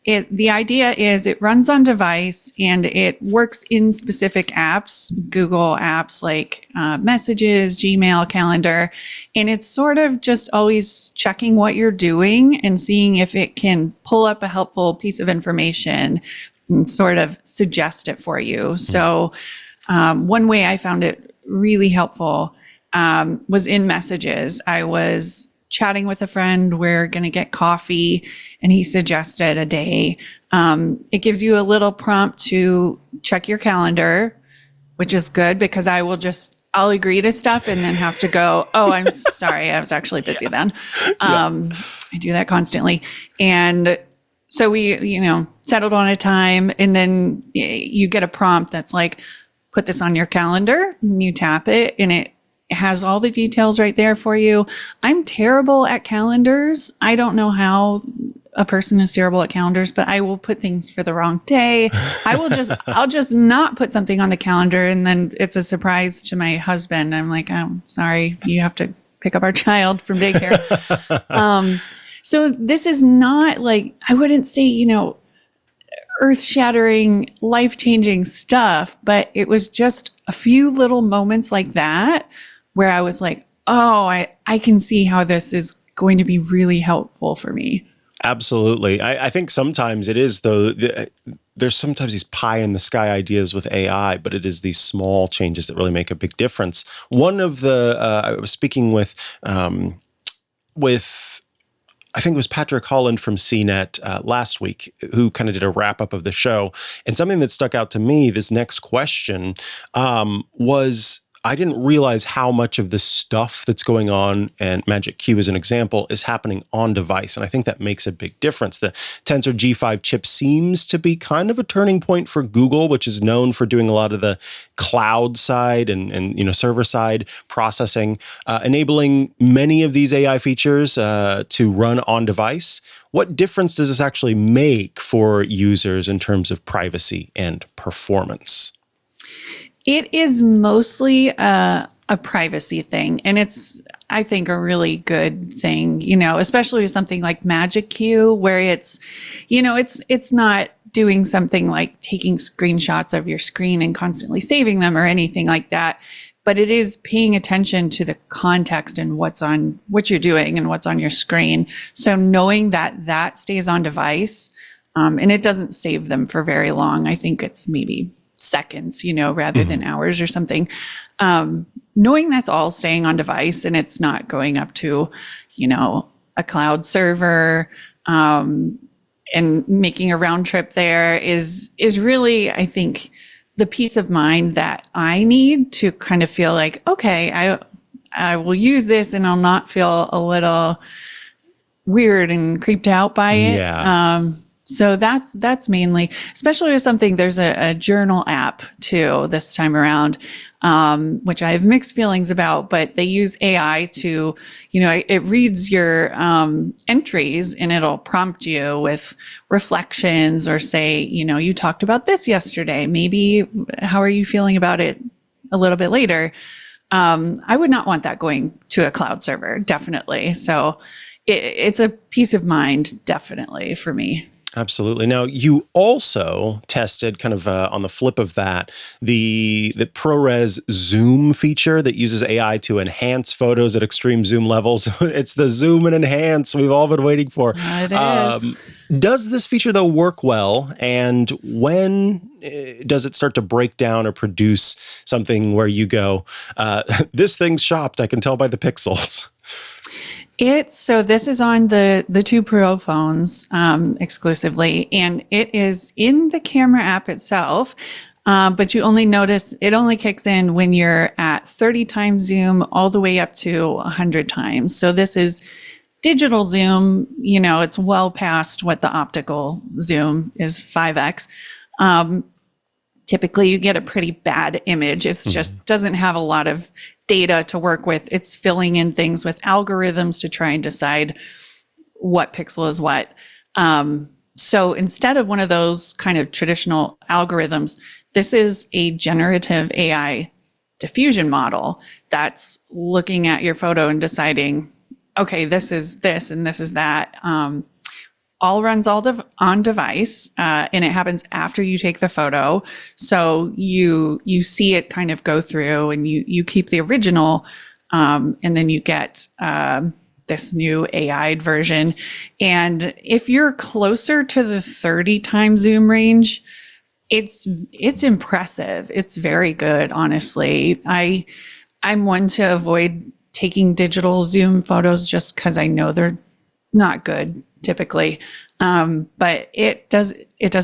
the idea is it runs on device and it works in specific apps, Google apps like Messages, Gmail, Calendar, and it's sort of just always checking what you're doing and seeing if it can pull up a helpful piece of information and sort of suggest it for you. So one way I found it really helpful was in Messages. I was chatting with a friend. We're going to get coffee, and he suggested a day. It gives you a little prompt to check your calendar, which is good because I'll agree to stuff and then have to go, oh, I'm sorry, I was actually busy then. I do that constantly. And so we, settled on a time, and then you get a prompt that's like, put this on your calendar, and you tap it, and it has all the details right there for you. I'm terrible at calendars. I don't know how a person is terrible at calendars, but I will put things for the wrong day. I'll just not put something on the calendar, and then it's a surprise to my husband. I'm like, I'm sorry, you have to pick up our child from daycare. So this is not like, I wouldn't say, earth-shattering, life-changing stuff, but it was just a few little moments like that where I was like, oh, I can see how this is going to be really helpful for me. Absolutely. I think sometimes it is, though. There's sometimes these pie in the sky ideas with AI, but it is these small changes that really make a big difference. One of the, I was speaking with I think it was Patrick Holland from CNET last week, who kind of did a wrap up of the show. And something that stuck out to me, this next question, was I didn't realize how much of the stuff that's going on, and Magic Q as an example, is happening on device. And I think that makes a big difference. The Tensor G5 chip seems to be kind of a turning point for Google, which is known for doing a lot of the cloud side and server side processing, enabling many of these AI features to run on device. What difference does this actually make for users in terms of privacy and performance? It is mostly a a privacy thing. And it's, I think, a really good thing, especially with something like Magic Q, where it's, it's not doing something like taking screenshots of your screen and constantly saving them or anything like that. But it is paying attention to the context and what you're doing and what's on your screen. So knowing that stays on device, and it doesn't save them for very long. I think it's maybe seconds, rather than hours or something. Knowing that's all staying on device and it's not going up to, a cloud server, and making a round trip there is really, I think, the peace of mind that I need to kind of feel like, okay, I will use this and I'll not feel a little weird and creeped out by it. Yeah. So that's mainly, especially with something, there's a journal app too this time around, which I have mixed feelings about, but they use AI to, it reads your entries and it'll prompt you with reflections or say, you talked about this yesterday. Maybe how are you feeling about it a little bit later? I would not want that going to a cloud server, definitely. So it's a peace of mind, definitely, for me. Absolutely. Now, you also tested kind of on the flip of that, the ProRes zoom feature that uses AI to enhance photos at extreme zoom levels. It's the zoom and enhance we've all been waiting for. It is. Does this feature, though, work well? And when does it start to break down or produce something where you go, this thing's shopped, I can tell by the pixels? So this is on the two Pro phones exclusively, and it is in the camera app itself. But you only notice it only kicks in when you're at 30 times zoom all the way up to 100 times. So this is digital zoom. It's well past what the optical zoom is, 5x. Typically, you get a pretty bad image. It just doesn't have a lot of data to work with. It's filling in things with algorithms to try and decide what pixel is what. So instead of one of those kind of traditional algorithms, this is a generative AI diffusion model that's looking at your photo and deciding, okay, this is this and this is that. All runs on device, and it happens after you take the photo. So you see it kind of go through, and you keep the original, and then you get this new AI'd version. And if you're closer to the 30 times zoom range, it's impressive. It's very good, honestly. I'm one to avoid taking digital zoom photos just because I know they're not good typically. But it does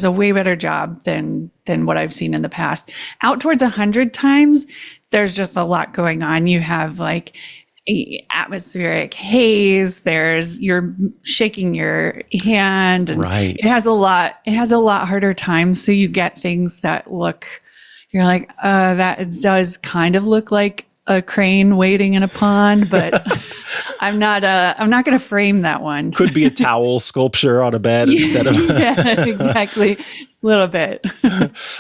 a way better job than what I've seen in the past. Out towards 100 times, there's just a lot going on. You have like atmospheric haze. You're shaking your hand, and right. It has a lot harder time. So you get things that you're like, that does kind of look like a crane wading in a pond, but I'm not going to frame that one. Could be a towel sculpture on a bed instead of. Yeah, exactly. A little bit.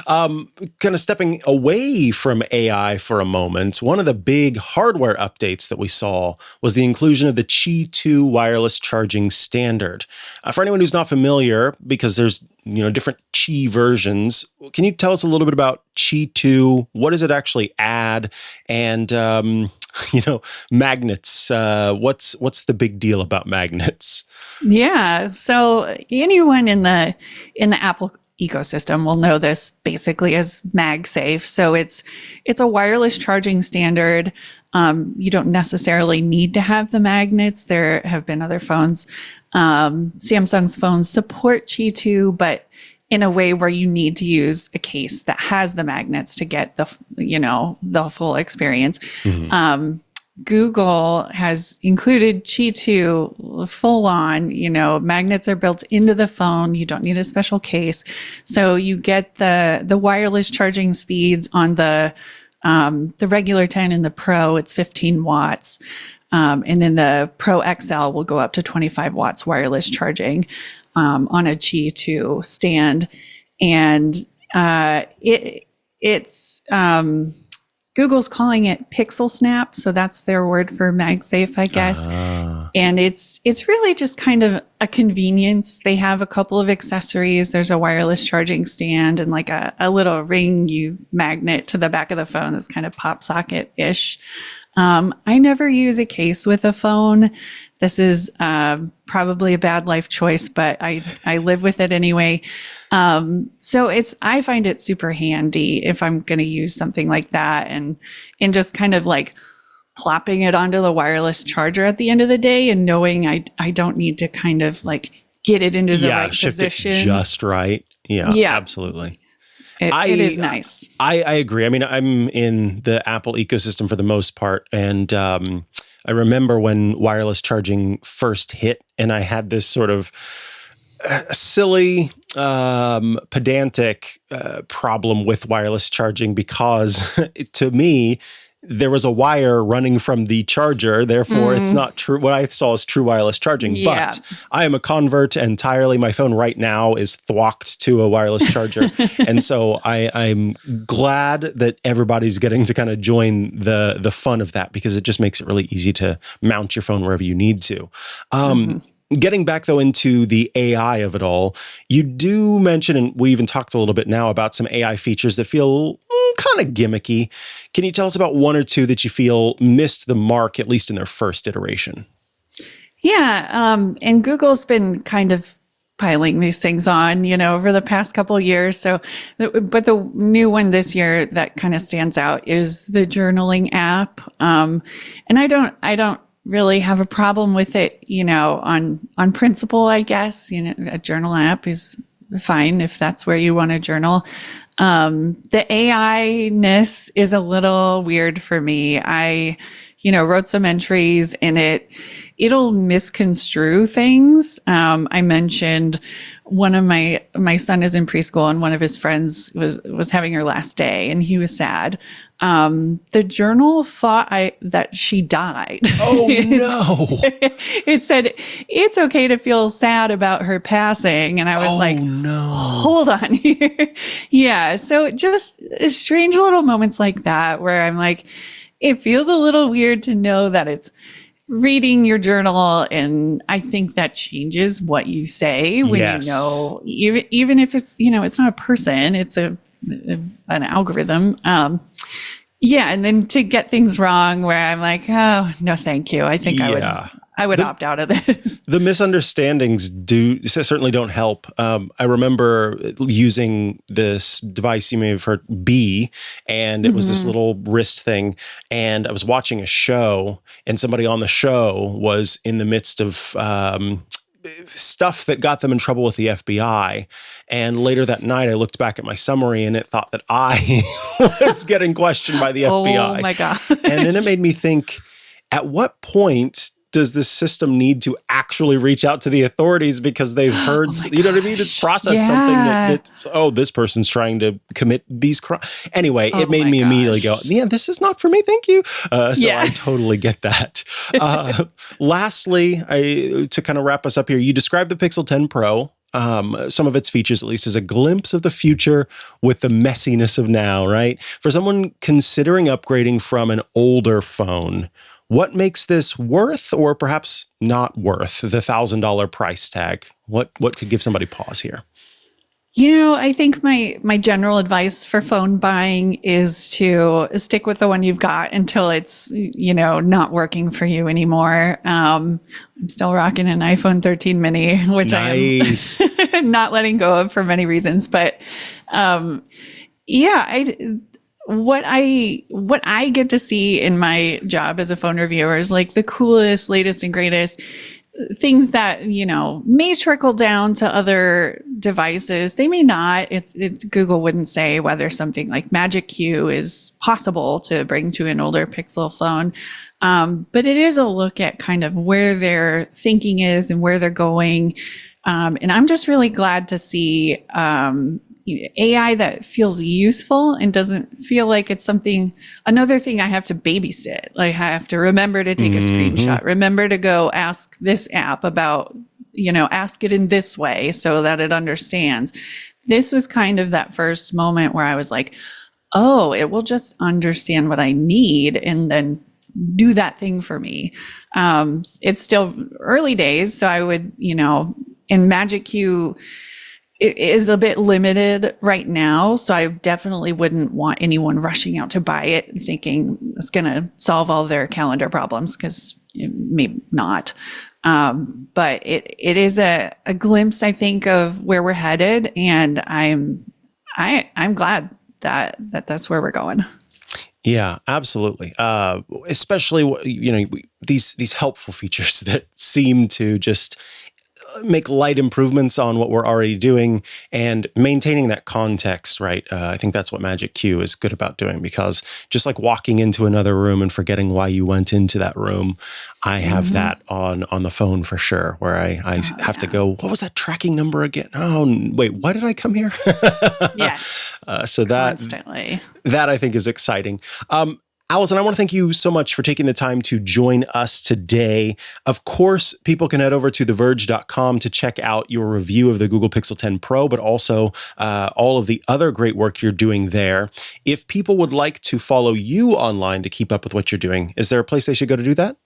Kind of stepping away from AI for a moment, one of the big hardware updates that we saw was the inclusion of the Qi 2 wireless charging standard. For anyone who's not familiar, because there's different Qi versions, can you tell us a little bit about Qi 2? What does it actually add? And magnets. What's the big deal about magnets? Yeah. So anyone in the Apple ecosystem will know this basically as MagSafe. So it's a wireless charging standard. You don't necessarily need to have the magnets. There have been other phones. Samsung's phones support Qi 2, but in a way where you need to use a case that has the magnets to get the full experience. Mm-hmm. Google has included Qi 2 full on, magnets are built into the phone. You don't need a special case. So you get the wireless charging speeds on the regular 10 and the Pro, it's 15 watts. And then the Pro XL will go up to 25 watts wireless charging on a Qi 2 stand. And it's Google's calling it Pixel Snap, so that's their word for MagSafe, I guess. And it's really just kind of a convenience. They have a couple of accessories. There's a wireless charging stand and like a little ring you magnet to the back of the phone that's kind of pop socket-ish. I never use a case with a phone. This is probably a bad life choice, but I live with it anyway. So I find it super handy if I'm going to use something like that and just kind of like plopping it onto the wireless charger at the end of the day and knowing I don't need to kind of like get it into the right shift position. It just right. Yeah, absolutely. It is nice. I agree. I mean, I'm in the Apple ecosystem for the most part. And I remember when wireless charging first hit and I had this sort of silly, pedantic problem with wireless charging because to me, there was a wire running from the charger. Therefore, it's not true. What I saw is true wireless charging. Yeah. But I am a convert entirely. My phone right now is thwacked to a wireless charger. And so I'm glad that everybody's getting to kind of join the fun of that because it just makes it really easy to mount your phone wherever you need to. Getting back, though, into the AI of it all, you do mention, and we even talked a little bit now about some AI features that feel kind of gimmicky. Can you tell us about one or two that you feel missed the mark, at least in their first iteration? Yeah. And Google's been kind of piling these things on, over the past couple of years. So, but the new one this year that kind of stands out is the journaling app. And I don't really have a problem with it, on principle, I guess. A journal app is fine if that's where you want to journal. The AI-ness is a little weird for me. I, wrote some entries in it'll misconstrue things. I mentioned one of my son is in preschool and one of his friends was having her last day and he was sad. The journal thought that she died. Oh no. It said, it's okay to feel sad about her passing. And I was no. Hold on here. Yeah. So just strange little moments like that where I'm like, it feels a little weird to know that it's reading your journal. And I think that changes what you say when even if it's, it's not a person, it's an algorithm. Yeah. And then to get things wrong where I'm like, oh, no, thank you. I think I would opt out of this. The misunderstandings certainly don't help. I remember using this device you may have heard, B, and it was this little wrist thing. And I was watching a show and somebody on the show was in the midst of stuff that got them in trouble with the FBI. And later that night, I looked back at my summary and it thought that I was getting questioned by the FBI. Oh my God. And then it made me think, at what point does this system need to actually reach out to the authorities because they've heard, you know what I mean? It's processed something that, this person's trying to commit these crimes. Anyway, it made me immediately go, yeah, this is not for me. Thank you. I totally get that. Lastly, to kind of wrap us up here, you described the Pixel 10 Pro. Some of its features, at least, as a glimpse of the future with the messiness of now, right? For someone considering upgrading from an older phone, what makes this worth or perhaps not worth the $1,000 price tag? What could give somebody pause here? I think my general advice for phone buying is to stick with the one you've got until it's, not working for you anymore. I'm still rocking an iPhone 13 mini, which nice. I am not letting go of for many reasons. But what I get to see in my job as a phone reviewer is like the coolest, latest and greatest things that, may trickle down to other devices. They may not. Google wouldn't say whether something like Magic Q is possible to bring to an older Pixel phone. But it is a look at kind of where their thinking is and where they're going. And I'm just really glad to see AI that feels useful and doesn't feel like it's another thing I have to babysit. Like I have to remember to take a screenshot, remember to go ask this app about, ask it in this way so that it understands. This was kind of that first moment where I was like, oh, it will just understand what I need and then do that thing for me. It's still early days, so I would, in Magic Queue, it is a bit limited right now. So I definitely wouldn't want anyone rushing out to buy it thinking it's going to solve all their calendar problems, because maybe not. But it is a glimpse, I think, of where we're headed. And I'm glad that that's where we're going. Yeah, absolutely. Especially, these helpful features that seem to just make light improvements on what we're already doing and maintaining that context, right? I think that's what Magic Queue is good about doing, because just like walking into another room and forgetting why you went into that room, I have that on the phone for sure, where I have to go, what was that tracking number again? Oh, wait, why did I come here? Yes. So Constantly. That I think is exciting. Allison, I want to thank you so much for taking the time to join us today. Of course, people can head over to theverge.com to check out your review of the Google Pixel 10 Pro, but also all of the other great work you're doing there. If people would like to follow you online to keep up with what you're doing, is there a place they should go to do that?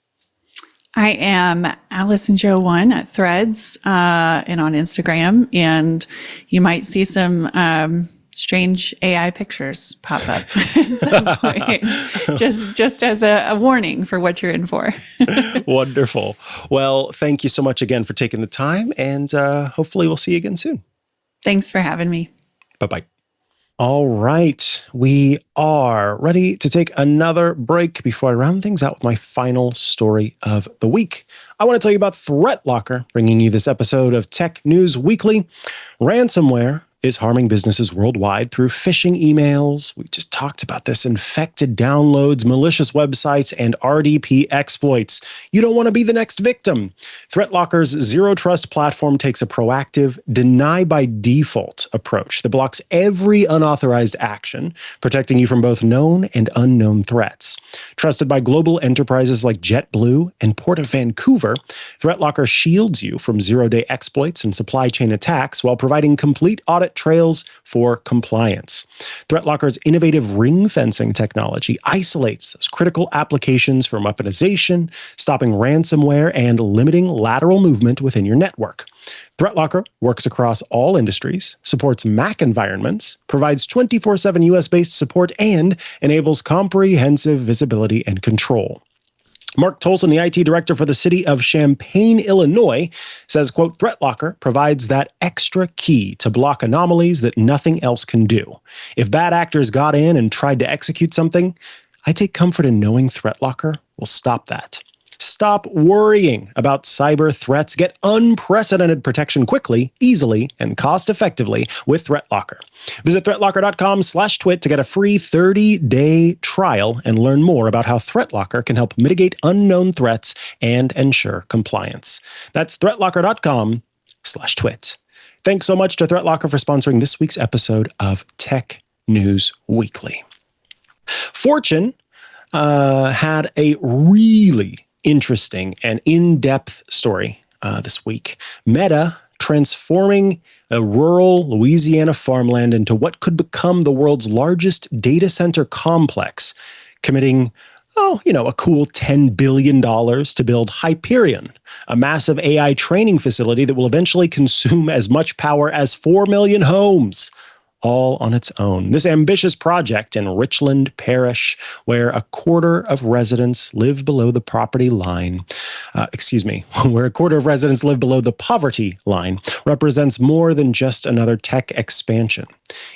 I am Allison Joe 1 at Threads and on Instagram, and you might see some strange AI pictures pop up at some point, just as a warning for what you're in for. Wonderful. Well, thank you so much again for taking the time, and hopefully we'll see you again soon. Thanks for having me. Bye-bye. All right, we are ready to take another break before I round things out with my final story of the week. I want to tell you about ThreatLocker, bringing you this episode of Tech News Weekly. Ransomware is harming businesses worldwide through phishing emails. We just talked about this. Infected downloads, malicious websites, and RDP exploits. You don't want to be the next victim. ThreatLocker's Zero Trust platform takes a proactive, deny by default approach that blocks every unauthorized action, protecting you from both known and unknown threats. Trusted by global enterprises like JetBlue and Port of Vancouver, ThreatLocker shields you from zero-day exploits and supply chain attacks while providing complete audit trails for compliance. ThreatLocker's innovative ring fencing technology isolates those critical applications from weaponization, stopping ransomware and limiting lateral movement within your network. ThreatLocker works across all industries, supports Mac environments, provides 24/7 US-based support, and enables comprehensive visibility and control. Mark Tolson, the IT director for the city of Champaign, Illinois, says, quote, ThreatLocker provides that extra key to block anomalies that nothing else can do. If bad actors got in and tried to execute something, I take comfort in knowing ThreatLocker will stop that. Stop worrying about cyber threats. Get unprecedented protection quickly, easily, and cost-effectively with ThreatLocker. Visit threatlocker.com/twit to get a free 30-day trial and learn more about how ThreatLocker can help mitigate unknown threats and ensure compliance. That's threatlocker.com/twit. Thanks so much to ThreatLocker for sponsoring this week's episode of Tech News Weekly. Fortune had a really interesting and in-depth story this week. Meta transforming a rural Louisiana farmland into what could become the world's largest data center complex, committing, a cool $10 billion to build Hyperion, a massive AI training facility that will eventually consume as much power as 4 million homes, all on its own. This ambitious project in Richland Parish, where a quarter of residents live below the poverty line, represents more than just another tech expansion.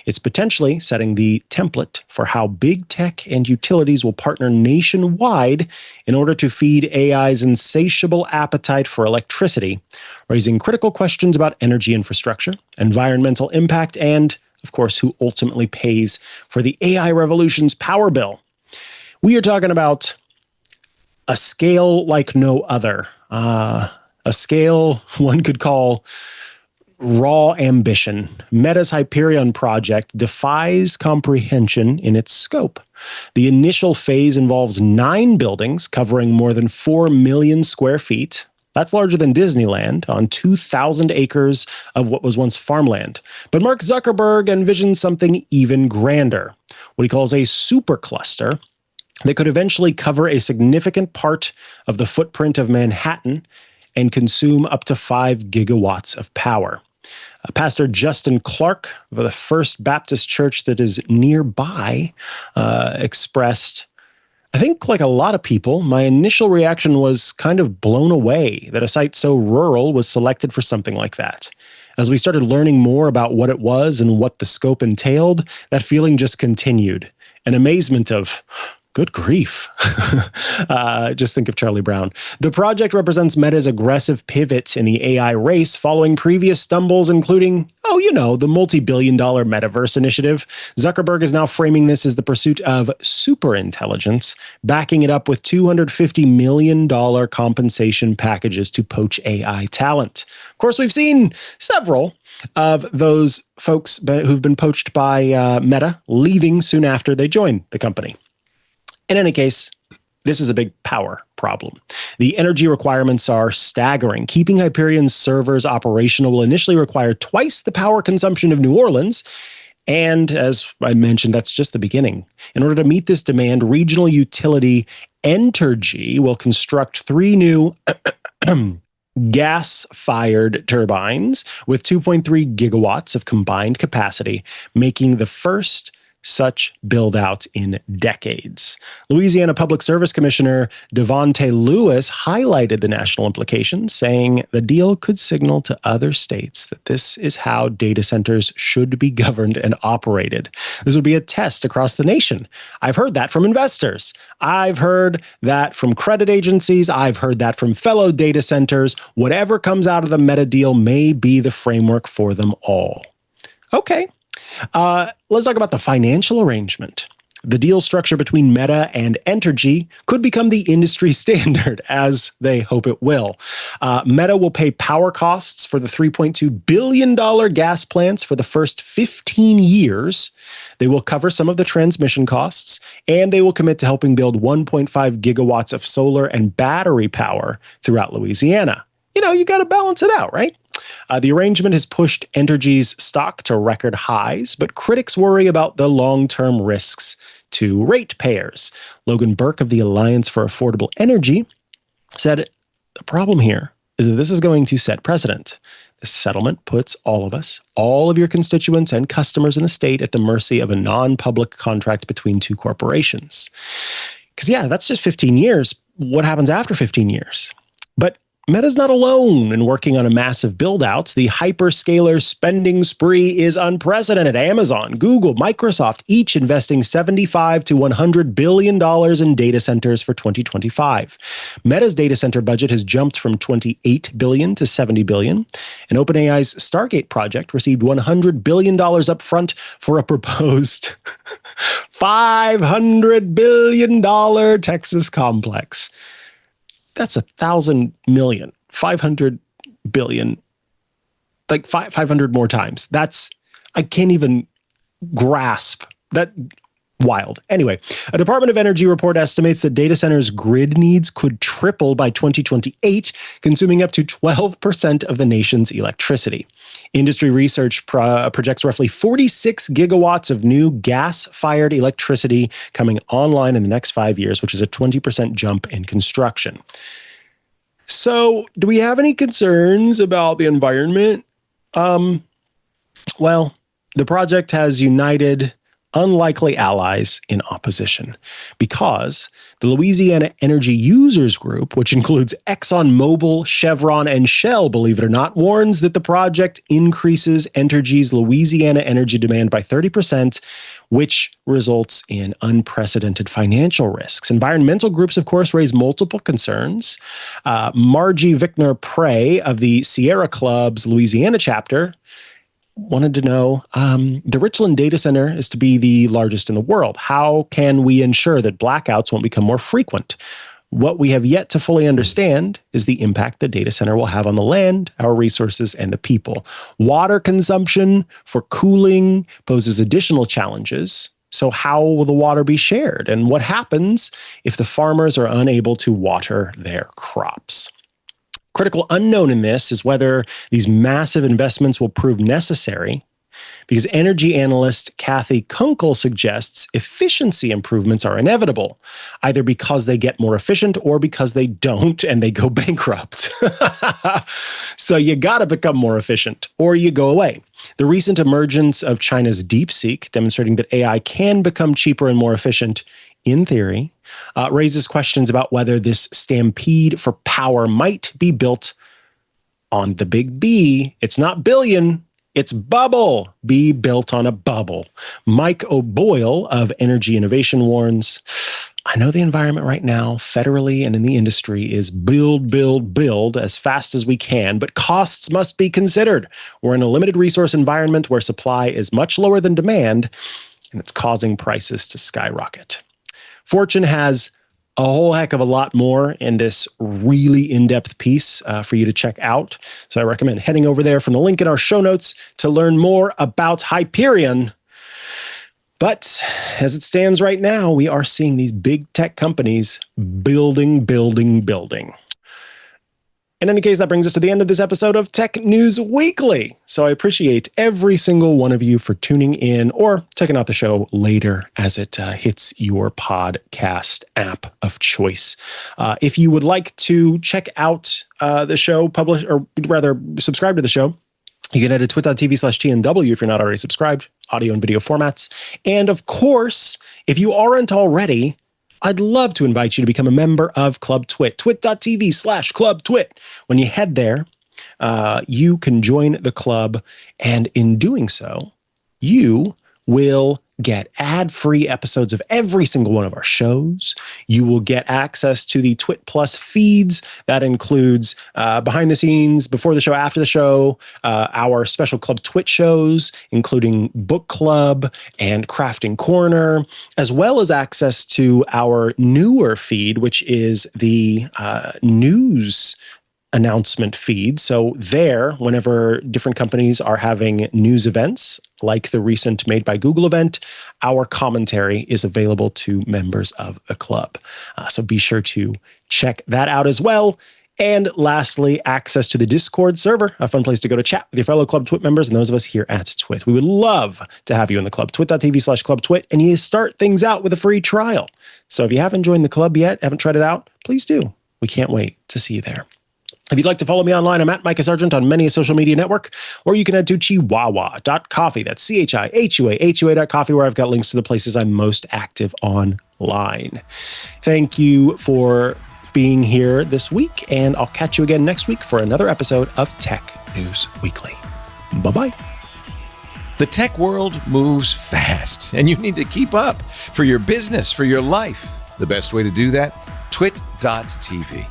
It's potentially setting the template for how big tech and utilities will partner nationwide in order to feed AI's insatiable appetite for electricity, raising critical questions about energy infrastructure, environmental impact, and of course, who ultimately pays for the AI revolution's power bill. We are talking about a scale like no other, a scale one could call raw ambition. Meta's Hyperion project defies comprehension in its scope. The initial phase involves 9 buildings covering more than 4 million square feet, That's larger than Disneyland on 2,000 acres of what was once farmland. But Mark Zuckerberg envisions something even grander, what he calls a supercluster that could eventually cover a significant part of the footprint of Manhattan and consume up to 5 gigawatts of power. Pastor Justin Clark of the First Baptist Church that is nearby expressed, I think like a lot of people, my initial reaction was kind of blown away that a site so rural was selected for something like that. As we started learning more about what it was and what the scope entailed, that feeling just continued. An amazement of, good grief. Just think of Charlie Brown. The project represents Meta's aggressive pivot in the AI race following previous stumbles, including, the multi-billion-dollar metaverse initiative. Zuckerberg is now framing this as the pursuit of superintelligence, backing it up with $250 million compensation packages to poach AI talent. Of course, we've seen several of those folks who've been poached by Meta leaving soon after they joined the company. In any case, this is a big power problem. The energy requirements are staggering. Keeping Hyperion's servers operational will initially require twice the power consumption of New Orleans. And as I mentioned, that's just the beginning. In order to meet this demand, regional utility Entergy will construct 3 new gas-fired turbines with 2.3 gigawatts of combined capacity, making the first such build-out in decades. Louisiana Public Service Commissioner Devontae Lewis highlighted the national implications, saying the deal could signal to other states that this is how data centers should be governed and operated. This would be a test across the nation. I've heard that from investors. I've heard that from credit agencies. I've heard that from fellow data centers. Whatever comes out of the Meta deal may be the framework for them all. Okay. Let's talk about the financial arrangement. The deal structure between Meta and Entergy could become the industry standard, as they hope it will. Meta will pay power costs for the $3.2 billion gas plants for the first 15 years. They will cover some of the transmission costs, and they will commit to helping build 1.5 gigawatts of solar and battery power throughout Louisiana. You got to balance it out, right? The arrangement has pushed Entergy's stock to record highs, but critics worry about the long-term risks to ratepayers. Logan Burke of the Alliance for Affordable Energy said, the problem here is that this is going to set precedent. This settlement puts all of us, all of your constituents and customers in the state at the mercy of a non-public contract between 2 corporations. Because that's just 15 years. What happens after 15 years? But Meta's not alone in working on a massive build-out. The hyperscaler spending spree is unprecedented. Amazon, Google, Microsoft, each investing $75 to $100 billion in data centers for 2025. Meta's data center budget has jumped from $28 billion to $70 billion. And OpenAI's Stargate project received $100 billion upfront for a proposed $500 billion Texas complex. That's 1,000 million, 500 billion, like 500 more times. I can't even grasp that. Wild. Anyway, a Department of Energy report estimates that data centers' grid needs could triple by 2028, consuming up to 12% of the nation's electricity. Industry research projects roughly 46 gigawatts of new gas-fired electricity coming online in the next 5 years, which is a 20% jump in construction. So, do we have any concerns about the environment? Well, the project has united unlikely allies in opposition, because the Louisiana Energy Users Group, which includes ExxonMobil, Chevron, and Shell, believe it or not, warns that the project increases Entergy's Louisiana energy demand by 30%, which results in unprecedented financial risks. Environmental groups, of course, raise multiple concerns. Margie Vickner-Prey of the Sierra Club's Louisiana chapter wanted to know, the Richland data center is to be the largest in the world. How can we ensure that blackouts won't become more frequent? What we have yet to fully understand is the impact the data center will have on the land, our resources, and the people. Water consumption for cooling poses additional challenges. So how will the water be shared? And what happens if the farmers are unable to water their crops? Critical unknown in this is whether these massive investments will prove necessary, because energy analyst Kathy Kunkel suggests efficiency improvements are inevitable, either because they get more efficient or because they don't and they go bankrupt. So you got to become more efficient or you go away. The recent emergence of China's DeepSeek, demonstrating that AI can become cheaper and more efficient in theory, raises questions about whether this stampede for power might be built on the big B. It's not billion. It's bubble. Be built on a bubble. Mike O'Boyle of Energy Innovation warns, I know the environment right now, federally and in the industry, is build, build, build as fast as we can, but costs must be considered. We're in a limited resource environment where supply is much lower than demand, and it's causing prices to skyrocket. Fortune has a whole heck of a lot more in this really in-depth piece for you to check out. So I recommend heading over there from the link in our show notes to learn more about Hyperion. But as it stands right now, we are seeing these big tech companies building. In any case, that brings us to the end of this episode of Tech News Weekly. So I appreciate every single one of you for tuning in or checking out the show later as it hits your podcast app of choice. If you would like to check out the show, publish, or rather subscribe to the show, you can head to twit.tv/TNW if you're not already subscribed, audio and video formats. And of course, if you aren't already, I'd love to invite you to become a member of Club Twit, twit.tv/clubtwit. When you head there, you can join the club, and in doing so, you will get ad-free episodes of every single one of our shows. You will get access to the Twit Plus feeds. That includes behind the scenes, before the show, after the show, our special Club Twit shows, including Book Club and Crafting Corner, as well as access to our newer feed, which is the news announcement feed. So there, whenever different companies are having news events, like the recent Made by Google event, our commentary is available to members of the club. So be sure to check that out as well. And lastly, access to the Discord server, a fun place to go to chat with your fellow Club Twit members and those of us here at Twit. We would love to have you in the club, twit.tv/clubtwit, and you start things out with a free trial. So if you haven't joined the club yet, haven't tried it out, please do. We can't wait to see you there. If you'd like to follow me online, I'm at Mikah Sargent on many a social media network, or you can head to chihuahua.coffee. That's CHIHUA.coffee, where I've got links to the places I'm most active online. Thank you for being here this week, and I'll catch you again next week for another episode of Tech News Weekly. Bye-bye. The tech world moves fast, and you need to keep up for your business, for your life. The best way to do that? Twit.tv.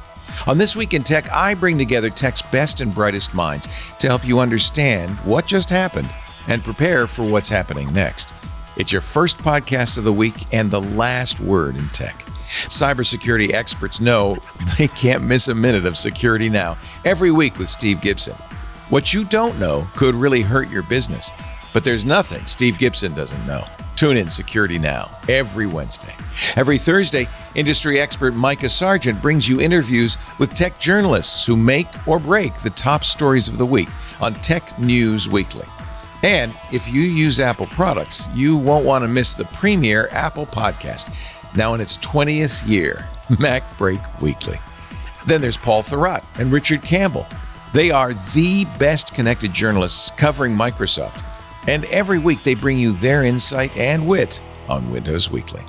On This Week in Tech, I bring together tech's best and brightest minds to help you understand what just happened and prepare for what's happening next. It's your first podcast of the week and the last word in tech. Cybersecurity experts know they can't miss a minute of Security Now every week with Steve Gibson. What you don't know could really hurt your business, but there's nothing Steve Gibson doesn't know. Tune in Security Now every Wednesday. Every Thursday, industry expert Mikah Sargent brings you interviews with tech journalists who make or break the top stories of the week on Tech News Weekly. And if you use Apple products, you won't want to miss the premier Apple podcast, now in its 20th year, Mac Break Weekly. Then there's Paul Thurrott and Richard Campbell. They are the best connected journalists covering Microsoft. And every week they bring you their insight and wit on Windows Weekly.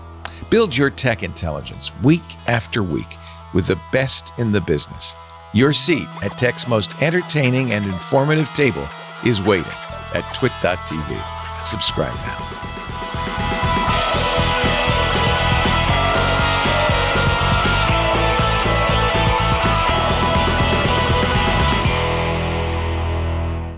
Build your tech intelligence week after week with the best in the business. Your seat at tech's most entertaining and informative table is waiting at twit.tv. Subscribe now.